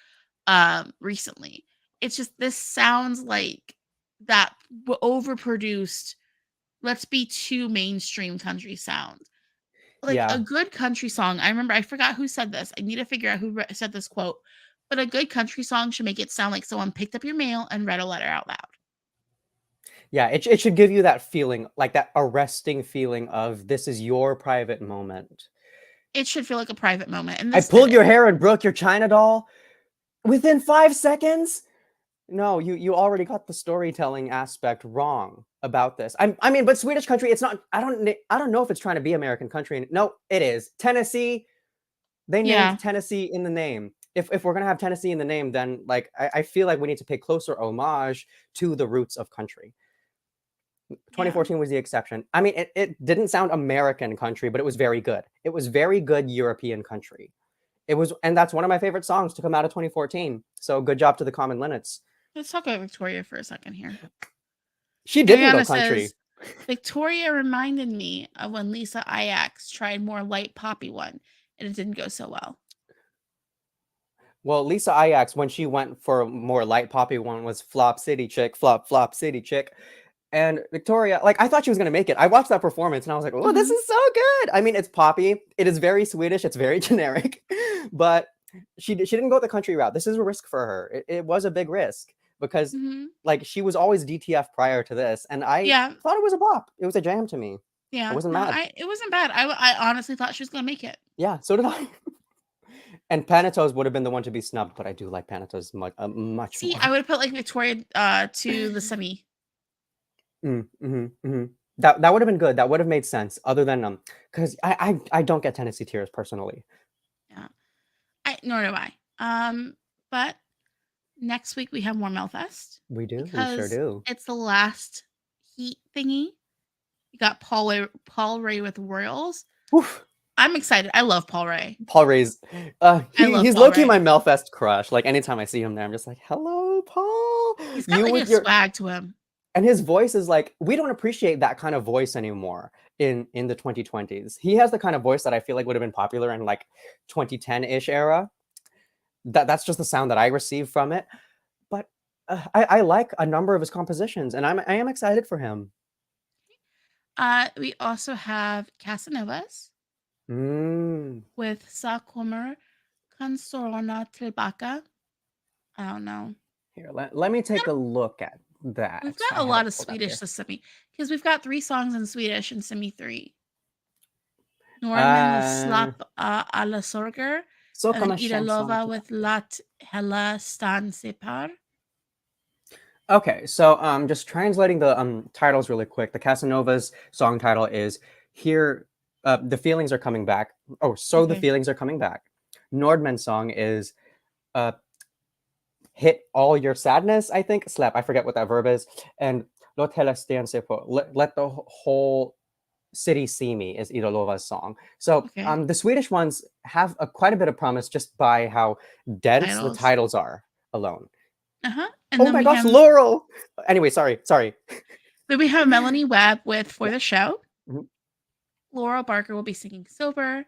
recently. It's just, this sounds like that overproduced, let's be too mainstream country sound. A good country song. I forgot who said this. I need to figure out who said this quote. But a good country song should make it sound like someone picked up your mail and read a letter out loud. Yeah, it should give you that feeling, like that arresting feeling of this is your private moment. It should feel like a private moment. And I pulled your hair and broke your China doll within 5 seconds. No, you already got the storytelling aspect wrong about this. But Swedish country, it's not. I don't know if it's trying to be American country. No, it is Tennessee. They named Tennessee in the name. if we're gonna have Tennessee in the name, then like I feel like we need to pay closer homage to the roots of country. 2014 was the exception. I mean, it didn't sound American country, but it was very good. It was very good European country. It was, and that's one of my favorite songs to come out of 2014. So good job to the Common Linnets. Let's talk about Victoria for a second here. She didn't go Ariana country. says, Victoria reminded me of when Lisa Ajax tried more light poppy one, and it didn't go so well. Well, Lisa Ajax, when she went for a more light poppy one, was Flop City Chick, Flop City Chick. And Victoria, like, I thought she was going to make it. I watched that performance and I was like, oh, this is so good. I mean, it's poppy. It is very Swedish. It's very generic. But she didn't go the country route. This is a risk for her. It was a big risk because, like, she was always DTF prior to this. And I thought it was a bop. It was a jam to me. Yeah. I wasn't mad. It wasn't bad. I honestly thought she was going to make it. Yeah, so did I. And Panatos would have been the one to be snubbed, but I do like Panatos much more. See, I would have put, like, Victoria to the semi. That would have been good. That would have made sense. Other than because I don't get Tennessee Tears personally. Yeah, nor do I. But next week we have more Melfest. We do. We sure do. It's the last heat thingy. You got Paul Ray with Royals. Oof. I'm excited. I love Paul Ray. Paul Ray's he's low-key my Melfest crush. Like anytime I see him there, I'm just like, hello, Paul. He's got like a swag to him. And his voice is like, we don't appreciate that kind of voice anymore in the 2020s. He has the kind of voice that I feel like would have been popular in like 2010-ish era. That's just the sound that I receive from it. But I like a number of his compositions, and I am excited for him. We also have Casanovas with Sa kommer canzone tillbaka. I don't know. Here, let me take a look at that. We've got a lot of Swedish this semi because we've got 3 songs in Swedish in semi 3. Norman with Slapp alla sorger, and Idalova with Lat hela stan separ. Okay, so just translating the titles really quick. The Casanovas song title is Here the Feelings Are Coming Back. Oh, so the Feelings Are Coming Back. Nordman's song is Hit All Your Sadness, I think. Slap, I forget what that verb is. And Låt hela stan se på. Let the whole city see me is Idalova's song. So the Swedish ones have quite a bit of promise just by how dense the titles are alone. And oh my gosh, Laurel! Anyway, sorry. Then we have Melanie Webb with For the Show. Laurel Barker will be singing Sober.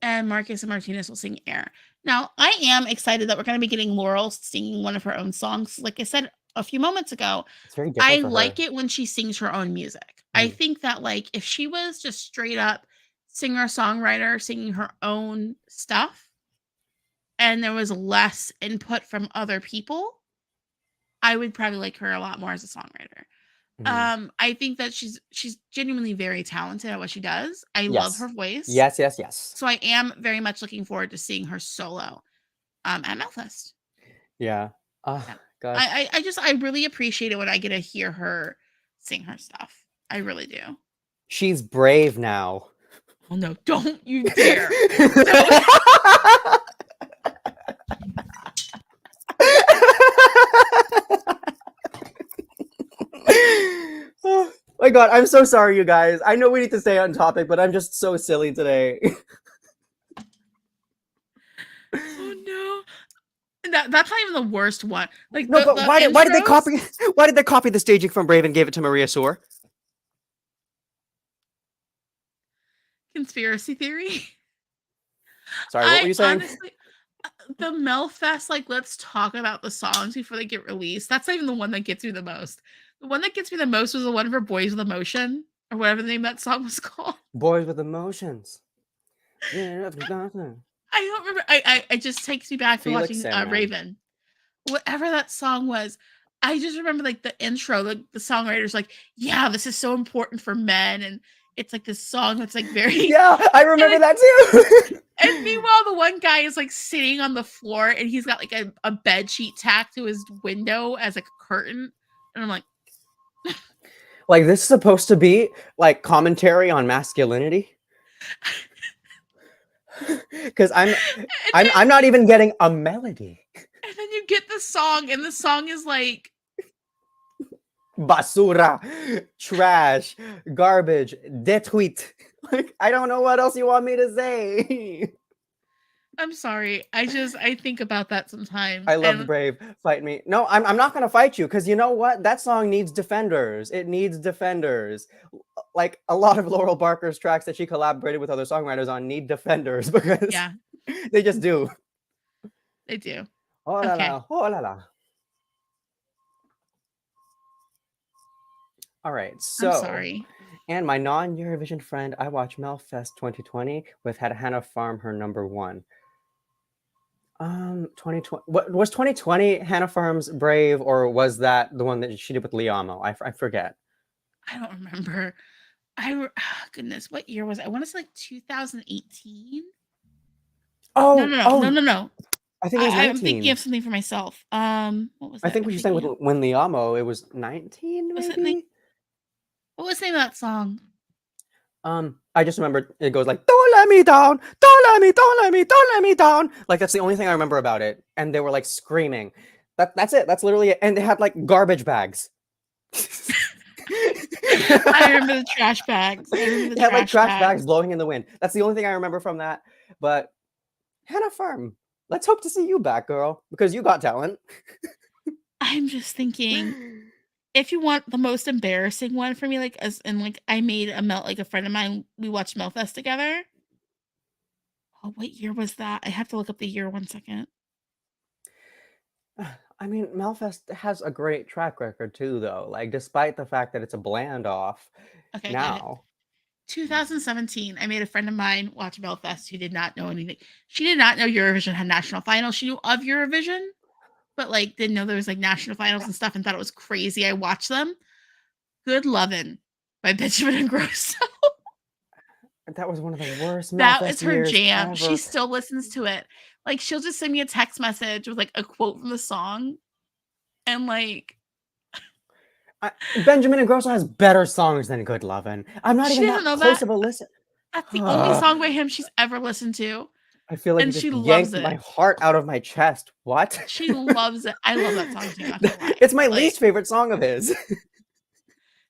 And Marcus and Martinez will sing Air. Now, I am excited that we're going to be getting Laurel singing one of her own songs. Like I said a few moments ago, it's very different I like it when she sings her own music. I think that, like, if she was just straight up singer-songwriter singing her own stuff and there was less input from other people, I would probably like her a lot more as a songwriter. I think that she's genuinely very talented at what she does. I love her voice. Yes. So I am very much looking forward to seeing her solo at Melfest. Yeah. Gosh. I really appreciate it when I get to hear her sing her stuff. I really do. She's brave now. Oh no, don't you dare. Oh my god, I'm so sorry, you guys. I know we need to stay on topic, but I'm just so silly today. Oh no. That's not even the worst one. Like, no, but why did they copy? Why did they copy the staging from Brave and gave it to Maria Soor? Conspiracy theory. Sorry, what were you saying? Honestly, the Melfest, like, let's talk about the songs before they get released. That's not even the one that gets me the most. The one that gets me the most was the one for Boys with Emotion, or whatever the name of that song was called. Boys with Emotions. Yeah, I don't remember. It just takes me back to watching Raven. Whatever that song was, I just remember, like, the intro, the songwriter's like, yeah, this is so important for men, and it's like this song that's like very... Yeah, I remember that too. And meanwhile, the one guy is like sitting on the floor and he's got like a bed sheet tacked to his window as like a curtain. And I'm like... Like, this is supposed to be like commentary on masculinity? Because And I'm not even getting a melody. and then you get the song, and the song is like Basura, trash, garbage, détruite. Like, I don't know what else you want me to say. I'm sorry. I think about that sometimes. I love And Brave. Fight me. No, I'm not gonna fight you because you know what? That song needs defenders. It needs defenders. Like a lot of Laurel Barker's tracks that she collaborated with other songwriters on need defenders because yeah, they just do. they do. Oh la Okay. la, oh la la. All right, I'm so sorry. and my non-Eurovision friend, I watched Melfest 2020 with had Hannah Farm her number one. 2020. What was 2020 Hannah Farm's Brave, or was that the one that she did with Liamo? I forget. I don't remember. Goodness, what year was it? I want to say like 2018. No, Oh, no, no, oh, no, no, no. I think it was I'm thinking 19. of something for myself. What was I that? think I'm what you're saying with thinking of. when Liamo, it was 19, What's the name? maybe. What was the name of that song? I just remember it goes like, "Don't let me down, don't let me, don't let me, don't let me down." Like that's the only thing I remember about it, and they were like screaming. That's it. That's literally it. And they had like garbage bags. I remember the trash bags. I remember They the had like trash trash bags bags. blowing in the wind. That's the only thing I remember from that. But Hannah Farm, let's hope to see you back, girl, because you got talent. I'm just thinking, if you want the most embarrassing one for me, like as and like I made like a friend of mine, we watched Melfest together. Oh, what year was that? I have to look up the year 1 second. I mean, Melfest has a great track record too, though. Like, despite the fact that it's a bland off Okay, I got it. now. 2017, I made a friend of mine watch Belfast who did not know anything. She did not know Eurovision had national finals. She knew of Eurovision, but like didn't know there was like national finals and stuff and thought it was crazy. I watched them. Good Lovin' by Benjamin Ingrosso. That was one of the worst That is Melfest her years jam. She ever. still listens to it. Like she'll just send me a text message with like a quote from the song and like Benjamin Ingrosso has better songs than Good Lovin'. I'm not she even doesn't that know close that. of a listen. That's the only song by him she's ever listened to, I feel like you and just she loves yanked it. my heart out of my chest. What? She loves it. I love that song too, not gonna lie. It's my But like least favorite song of his.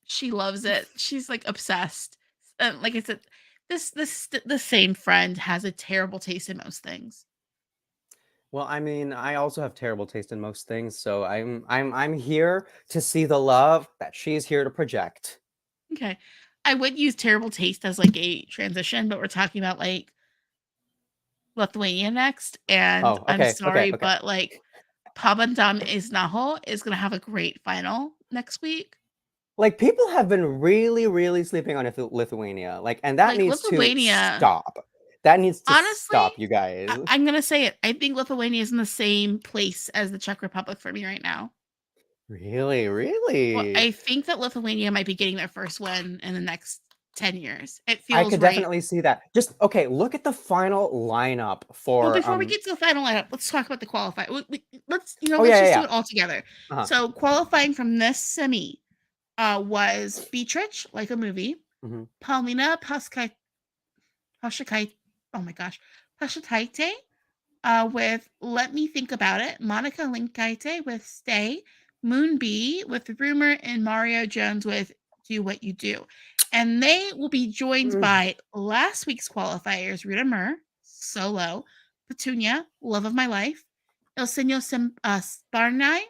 she loves it. She's like obsessed. Like I said, the same friend has a terrible taste in most things. Well, I mean, I also have terrible taste in most things, so I'm here to see the love that she's here to project. Okay. I would use terrible taste as like a transition, but we're talking about like Lithuania next. And Oh, I'm okay, okay, sorry, okay. but like Pabandam Isnaho is gonna have a great final next week. Like people have been really, really sleeping on Lithuania. Like, and that Like needs to Lithuania, stop. That needs to honestly, stop, you guys. I'm gonna say it. I think Lithuania is in the same place as the Czech Republic for me right now. Really, Well, really. I think that Lithuania might be getting their first win in the next 10 years. It I feels could right. definitely see that. Just okay, look at the final lineup Well, for before we get to the final lineup, let's talk about the qualify. Let's oh let's yeah, yeah, just do yeah. it all together. Uh-huh. So qualifying from this semi was Beatrich, like a movie, Mhm. Palmina Pashakaite, oh my gosh, Pashataite, with Let Me Think About It, Monica Linkaite with Stay, Moon B with Rumor, and Mario Jones with Do What You Do. And they will be joined Mm. by last week's qualifiers, Rita Mur, Solo, Petunia, Love of My Life, Ilsenio Sparnai,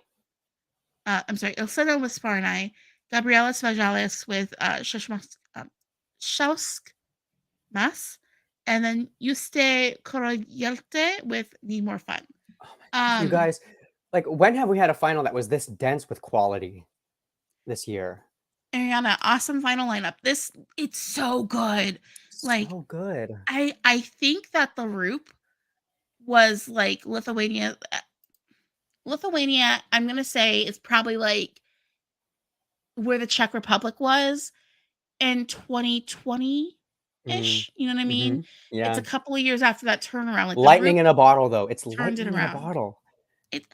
I'm sorry, Ilsenio with Sparnai, Gabriela Svajales with Shausk Mas, and then Yuste Koroyelte with Need More Fun. Oh my gosh, you Um, guys, like when have we had a final that was this dense with quality this year? Ariana, awesome final lineup. It's so good. Like So good. I think that the Roop was like Lithuania. Lithuania, I'm gonna say it's probably like where the Czech Republic was in 2020 Mm, ish. You know what I mean? mhm. It's a Yeah. couple of years after that turnaround. Like the Lightning Roop in a bottle, though. It's turned it lightning in a around. bottle. It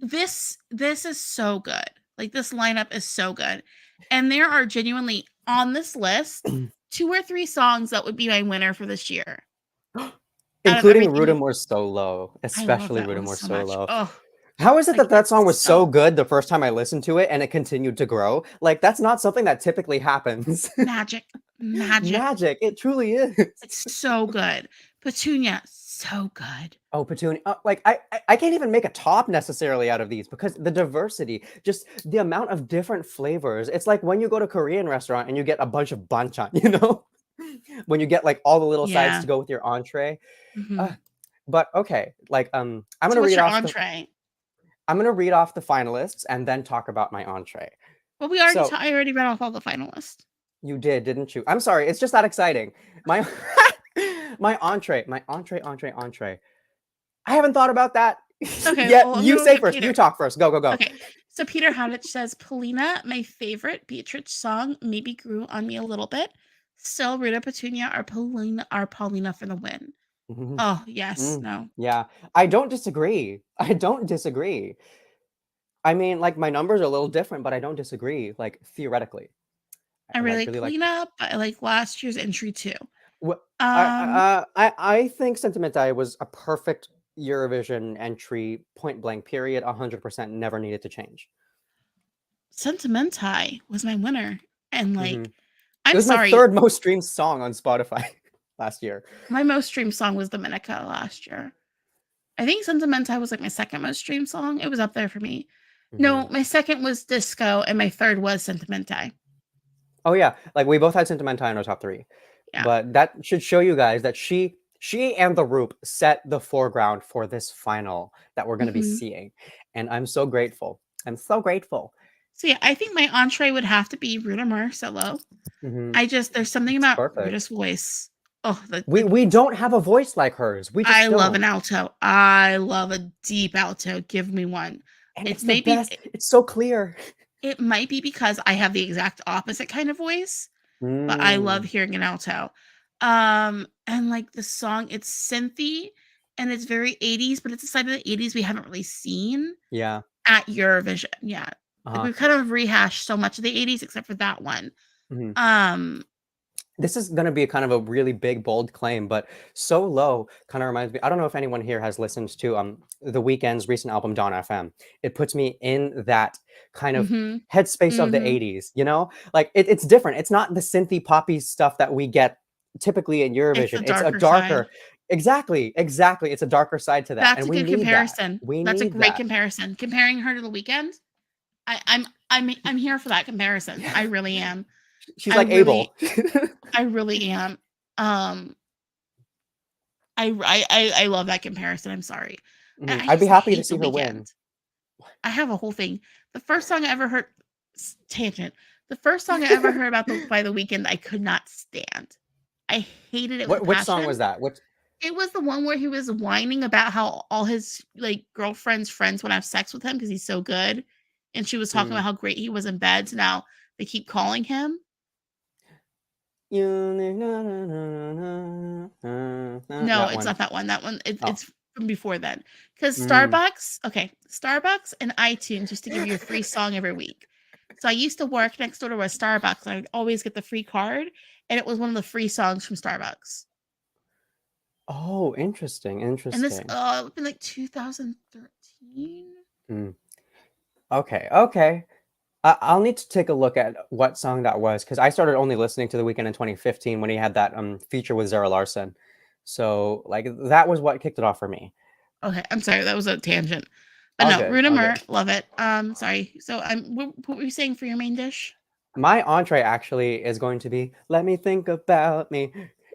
this is so good. Like this lineup is so good. And there are genuinely on this list 2 or 3 songs that would be my winner for this year. out of Including everything. Rudamore Solo, I love especially that one Rudamore so much. Solo. Oh, How is it like that that song was it's so good the first time I listened to it and it continued to grow? Like, that's not something that typically happens. magic. Magic. Magic, it truly is. It's so good. Petunia, so good. Oh, Petunia. Like I can't even make a top necessarily out of these because the diversity, just the amount of different flavors. It's like when you go to a Korean restaurant and you get a bunch of banchan, you know? When you get like all the little sides Yeah. to go with your entree. Mhm. But okay, like I'm So gonna what's read your off the entree? I'm gonna read off the finalists and then talk about my entree. Well, So I already read off all the finalists. you did, didn't you? I'm sorry, it's just that exciting. My my entree. I haven't thought about that Okay, yet. well, I'm You gonna say look at first. Peter. You talk first. Go, go, go. Okay, so Peter Hadich says, Polina, my favorite Beatrice song, maybe grew on me a little bit. Still, Rita Petunia are Paulina for the win. Mhm. Oh, yes, no. Yeah, I don't disagree. I don't disagree. I mean, like my numbers are a little different, but I don't disagree. Like theoretically, I I really like like really like. Polina, but I like last year's entry too. What Um, I think Sentimentai was a perfect Eurovision entry, point blank. Period. 100% never needed to change. Sentimentai was my winner. And hmm like, It I'm was my sorry, third most streamed song on Spotify last year. my most streamed song was Dominica last year. I think Sentimental was like my second most streamed song. It was up there for me. hmm No, my second was Disco, and my third was Sentimental. Oh yeah, like we both had Sentimental in our top three, Yeah. but that should show you guys that she and the Roop set the foreground for this final that we're going to be hmm seeing, and I'm so grateful. I'm so grateful. So yeah, I think my entree would have to be Rita Marcello. hmm There's something It's about perfect. Rita's voice. Oh, We don't have a voice like hers. We I just love an don't. alto. I love a deep alto. Give me one. And It's it's the maybe best. It's so clear. it might be because I have the exact opposite kind of voice, but I love Mm, hearing an alto. And like the song, it's synthy and it's very 80s, but it's a side of the 80s we haven't really seen yeah. at Eurovision yet. Like Uh-huh. we've kind of rehashed so much of the 80s except for that one. Mhm. Um, This is going to be kind of a really big, bold claim, but So Low kind of reminds me. I don't know if anyone here has listened to The Weeknd's recent album Dawn FM. It puts me in that kind of mhm, headspace of the mhm. 80s, you know? Like it's different. It's not the synthy poppy stuff that we get typically in It's the Eurovision. It's a darker side. darker, exactly. It's a darker side to that. That's And a we good need that. comparison. We That's a need great that. comparison. Comparing her to the weekend, I'm here for that comparison. Yeah. I really am. She's I like Abel. really I really am. Um, I love that comparison. I'm sorry. I I'd be just happy to hate the see her win. weekend. I have a whole thing. The first song I ever heard tangent. The first song I ever heard about by the weekend I could not stand. I hated it with a Which song passion. was that? Which It was the one where he was whining about how all his like girlfriend's friends want to have sex with him because he's so good. And she was talking mm. about how great he was in bed. So now they keep calling him. No, That it's one. not that one. That one, Oh. it's from before then. Because Mm. Starbucks and iTunes used to give you a free song every week. So I used to work next door to a Starbucks. And I'd always get the free card, and it was one of the free songs from Starbucks. Oh, interesting, And this, interesting. it would been like 2013. Mm. Okay. I'll need to take a look at what song that was because I started only listening to The Weeknd in 2015 when he had that feature with Zara Larsson. So like that was what kicked it off for me. Okay, I'm sorry, that was a tangent. But All no, good, all Rudimer, good. love it. Sorry. So what were you saying for your main dish? My entree actually is going to be "Let Me Think About Me."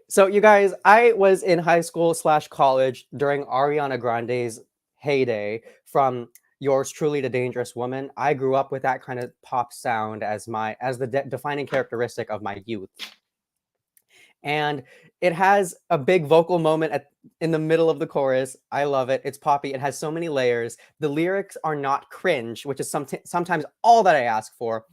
So you guys, I was in high school / college during Ariana Grande's heyday from Yours Truly to Dangerous Woman. I grew up with that kind of pop sound as the defining characteristic of my youth. And it has a big vocal moment in the middle of the chorus. I love it. It's poppy. It has so many layers. The lyrics are not cringe, which is sometimes all that I ask for.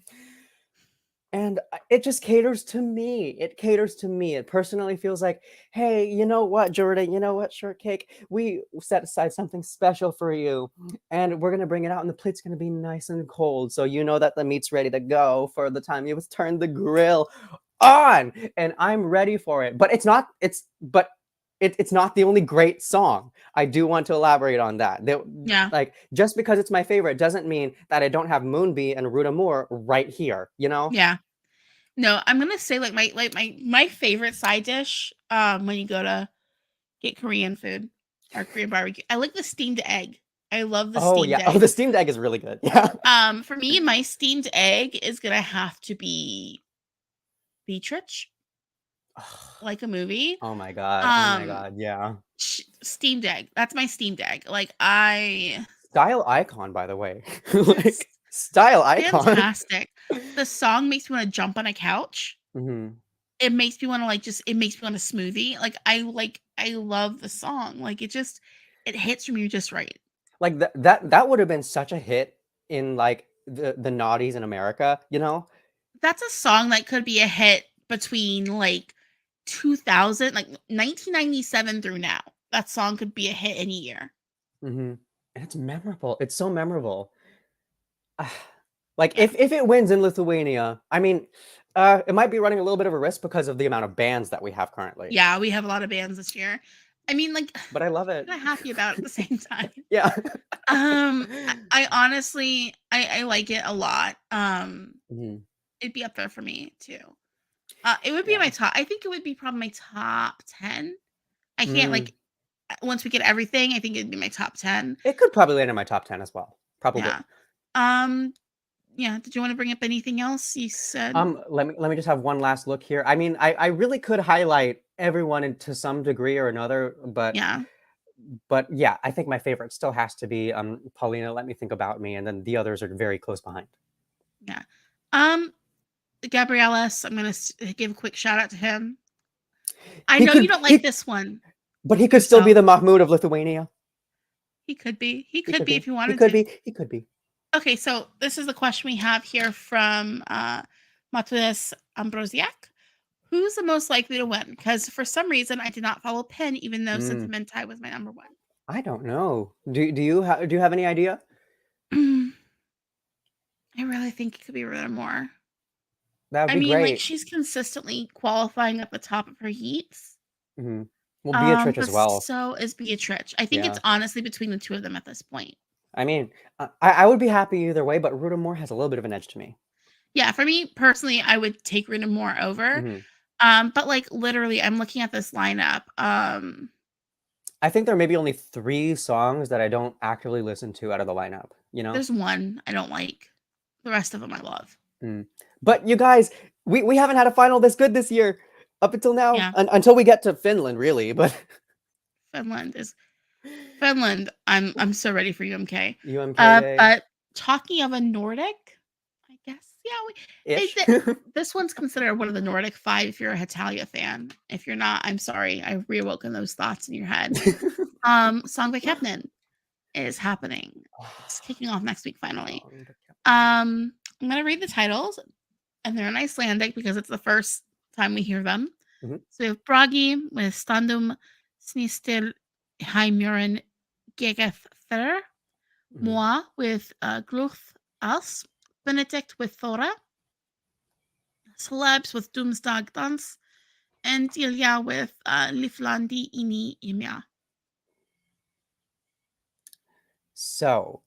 And it just caters to me. It caters to me. It personally feels like, hey, you know what, Jordan? You know what, Shortcake? We set aside something special for you, and we're gonna bring it out, and the plate's gonna be nice and cold, so you know that the meat's ready to go for the time you turn the grill on, and I'm ready for it. But it's not the only great song. I do want to elaborate on that. Yeah. Like, just because it's my favorite doesn't mean that I don't have Moonbee and Ruta Moore right here, you know? Yeah. No, I'm gonna say like my favorite side dish when you go to get Korean food or Korean barbecue. I like the steamed egg. I love the Oh steamed yeah. Oh, egg. the steamed egg is really good. Yeah. For me, my steamed egg is gonna have to be Beatrich, like a movie. Oh my god. Oh my Um, god. Yeah. steamed egg. That's my steamed egg. Like Style icon, by the way. it's Like, style icon. fantastic. The song makes me want to jump on a couch. Mhm. It makes me want to it makes me want a smoothie. I love the song. Like it hits from you just right. Like that would have been such a hit in like the naughties in America, you know? That's a song that could be a hit between like 2000, like 1997 through now. That song could be a hit any year. Mhm. And it's memorable. It's so memorable. Like Yeah. if it wins in Lithuania, I mean, it might be running a little bit of a risk because of the amount of bands that we have currently. Yeah, we have a lot of bands this year. I mean, like, But I love it. I'm not happy about it at the same time. Yeah. I honestly, I like it a lot. Mhm. It'd be up there for me too. It would be Yeah. my top. I think it would be probably my top 10. I can't Mm. like once we get everything. I think it'd be my top 10. It could probably land in my top 10 as well. Probably. Yeah. Um. Yeah. Did you want to bring up anything else? You said. Let me just have one last look here. I mean, I really could highlight everyone to some degree or another, Yeah. but yeah, I think my favorite still has to be Paulina, Let Me Think About Me, and then the others are very close behind. Yeah. Um. Gabrielis. I'm gonna give a quick shout out to him. I He know you could don't like this one but he could still be yourself. the Mahmoud of Lithuania. He could be. He He could could be be. if he He wanted could to. be. He could be. Okay, so this is the question we have here from Matulis Ambrosiak. Who's the most likely to win? Because for some reason I did not follow Penn, even though Mm, Sentimentai was my number one. I don't know. Do you have any idea? I really think it could be Rita More. That would I be mean, like great. she's consistently qualifying at the top of her heats. Mhm. Well, Beatrice But as well. so is Beatrich. I think it's Yeah. honestly between the two of them at this point. I mean, I would be happy either way, but Ruta Moore has a little bit of an edge to me. Yeah, for me personally, I would take Rita More over. Mhm. But like literally, I'm looking at this lineup. I think there may be only 3 songs that I don't actively listen to out of the lineup, you know? There's one I don't like. The rest of them I love. Mm. But you guys, we haven't had a final this good this year up until now, Yeah, until we get to Finland, really. But Finland is Finland. I'm so ready for UMK. UMKA But talking of a Nordic, I guess ish. this one's considered one of the Nordic 5 if you're a Hatalia fan. If you're not, I'm sorry. I've reawoken those thoughts in your head. Song by Kepnin is happening. It's kicking off next week finally. I'm gonna read the titles, and they're in Icelandic because it's the first time we hear them. Mhm. So we have Bragi with Standum Snistil Heimurin Gegeth Fer, Mhm. Moi with Gluth As, Benedict with Thora, Celebs with Doomsdag Dance, and Ilya with Liflandi Ini Imya. So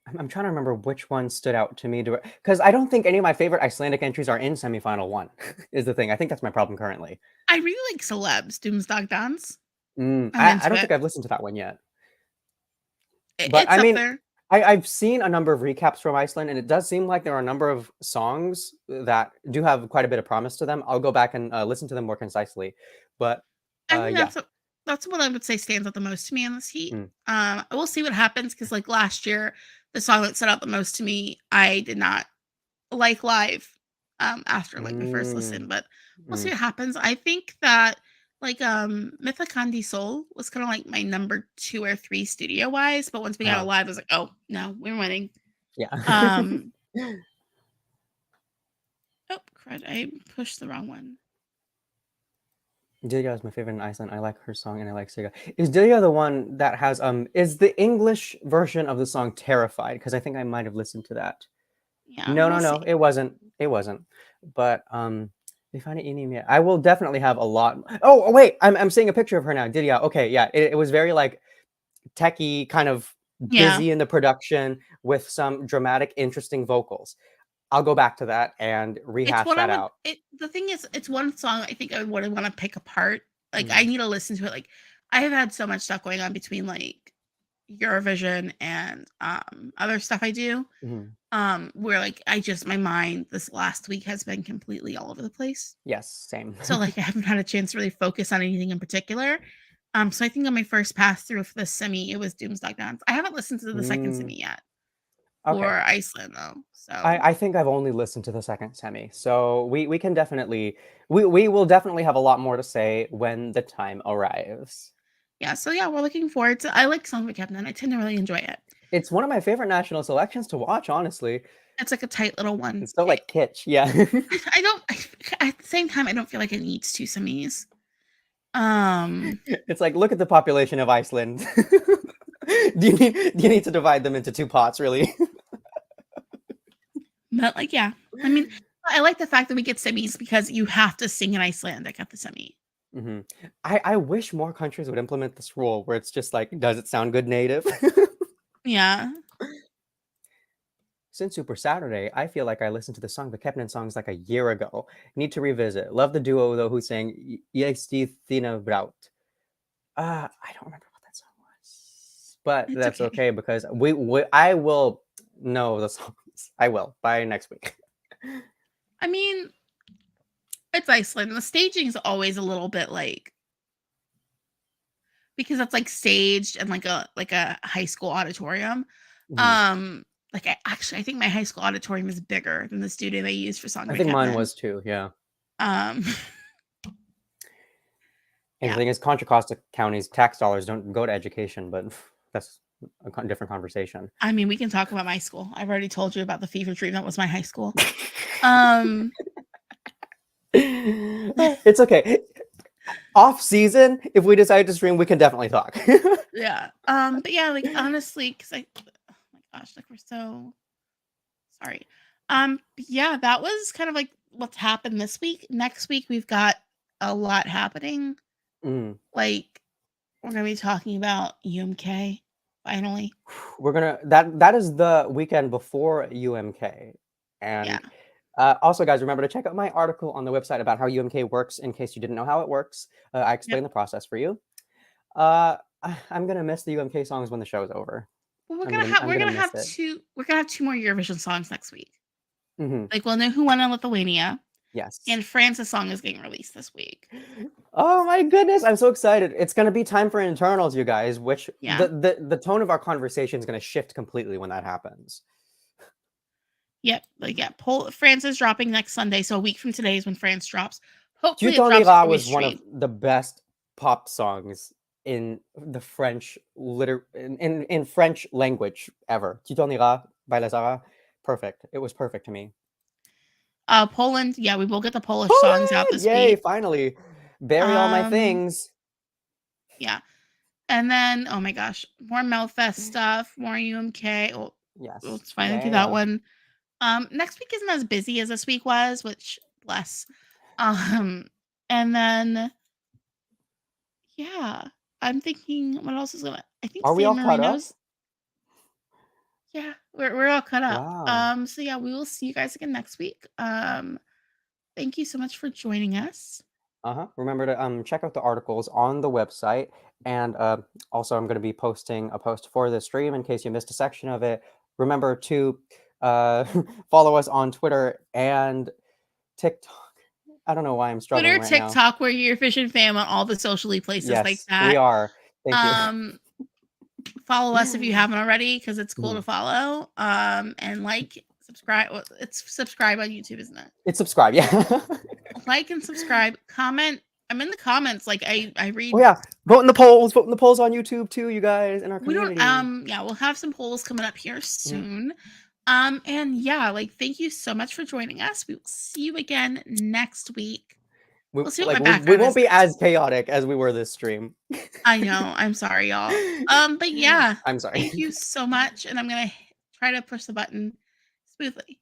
I'm trying to remember which one stood out to me because I don't think any of my favorite Icelandic entries are in semifinal 1 is the thing. I think that's my problem currently. I really like Celebs, Doomsdag Dance. I'm I into don't it. think I've listened to that one yet. But It's I up mean, there. I've seen a number of recaps from Iceland, and it does seem like there are a number of songs that do have quite a bit of promise to them. I'll go back and listen to them more concisely. But I think yeah. that's what I would say stands out the most to me in this heat. Mm. We'll see what happens because like last year, the song that stood out the most to me, I did not like live after like my first listen, but we'll see what happens. I think that like Mythakandi Soul was kind of like my number 2 or 3 studio wise, but once we got it live, I was like, oh no, we're winning. Yeah. Oh crud, I pushed the wrong one. Delia is my favorite in Iceland. I like her song and I like Siga. Is Delia the one that has is the English version of the song Terrified? Because I think I might have listened to that. Yeah, No, we'll no, no, see. it wasn't. It wasn't. But I will definitely have a lot. Oh wait, I'm seeing a picture of her now. Didia. Okay, yeah, it was very like techie, kind of Yeah. busy in the production with some dramatic, interesting vocals. I'll go back to that and It's rehash what I that would. out. The thing is, it's one song I think I would want to pick apart. Like I Mhm. need to listen to it. Like I have had so much stuff going on between like Eurovision and other stuff I do. Mhm. Where like my mind this last week has been completely all over the place. Yes, same. So like I haven't had a chance to really focus on anything in particular. So I think on my first pass through for the semi, it was Doomsday Dance. I haven't listened to the second Mm, semi yet okay. for Iceland though. So I think I've only listened to the second semi, so we can definitely we will definitely have a lot more to say when the time arrives. yeah, so yeah, we're looking forward to. I like Song of Captain. I tend to really enjoy it. It's one of my favorite national selections to watch, honestly. It's like a tight little one. It's so like kitsch, yeah. I don't. At the same time, I don't feel like it needs two semis. Um, It's like look at the population of Iceland. Do you need to divide them into two pots, really? but like yeah, I mean, I like the fact that we get semis because you have to sing in Icelandic at the semi. Hmm. I wish more countries would implement this rule where it's just like, does it sound good native? Yeah. Since Super Saturday, I feel like I listened to the song, the Kepnin songs, like a year ago. Need to revisit. Love the duo though who sang Eesti Thina Braut. I don't remember what that song was, but It's that's okay. okay because I will know the songs. I will by next week. I mean, it's Iceland. The staging is always a little bit like because it's like staged and like a high school auditorium. Mhm. Like I think my high school auditorium is bigger than the studio they use for Song I of think mine Captain. was too. Yeah. Um, And the yeah. thing is, Contra Costa County's tax dollars don't go to education, but that's a different conversation. I mean, we can talk about my school. I've already told you about the fever dream that was my high school. Um, It's okay. Off season, if we decide to stream, we can definitely talk. yeah. But yeah, like honestly, because oh my gosh, like we're so sorry. Yeah, that was kind of like what's happened this week. Next week we've got a lot happening. Mm. Like we're gonna be talking about UMK finally. We're gonna that is the weekend before UMK, Yeah. and also, guys, remember to check out my article on the website about how UMK works. In case you didn't know how it works, I Yep. explain the process for you. I'm gonna miss the UMK songs when the show's over. Well, I'm gonna miss it. we're gonna have two more Eurovision songs next week. Hmm. Like we'll know who won in Lithuania, Yes. and France's song is getting released this week. Oh my goodness, I'm so excited. It's gonna be time for internals, you guys, which Yeah. the tone of our conversation is gonna shift completely when that happens. Yep. Like yeah, France is dropping next Sunday, so a week from today is when France drops. Tu Hopefully it t'en drops iras before we was one of stream. the best pop songs in the French in French language ever. Tu t'en iras by Lazara. Perfect. It was perfect to me. Poland, yeah, we will get the Polish songs out Poland! this Yay, week. finally. Bury all my Um, things. yeah. And then, oh my gosh, more Melfest stuff, more UMK. Oh, Yes. let's finally do Yeah, that yeah. one. Next week isn't as busy as this week was, which bless. Um, and then yeah, I'm thinking what else is gonna. I think Are we San all caught up? Marino's. Yeah, we're all cut up. Wow. So yeah, we will see you guys again next week. Thank you so much for joining us. Remember to check out the articles on the website, and also I'm going to be posting a post for the stream in case you missed a section of it. Remember to follow us on Twitter and TikTok. I don't know why I'm struggling Twitter, right now. TikTok, we're Eurovision Fam on all the socially places like Yes, we that. are. Thank you. Follow us if you haven't already because it's cool to Mhm. follow. And like, subscribe. Well, it's subscribe on YouTube, isn't it? It's subscribe, yeah. Like and subscribe. Comment. I'm in the comments. Like I read. Oh yeah, vote in the polls. Vote in the polls on YouTube too, you guys, in our We don't. community. Yeah, we'll have some polls coming up here Mhm. soon. And yeah, like thank you so much for joining us. We will see you again next week. We'll see what my We background won't is be next as week. chaotic as we were this stream. I know. I'm sorry, y'all. But yeah, I'm sorry. thank you so much. And I'm gonna try to push the button smoothly.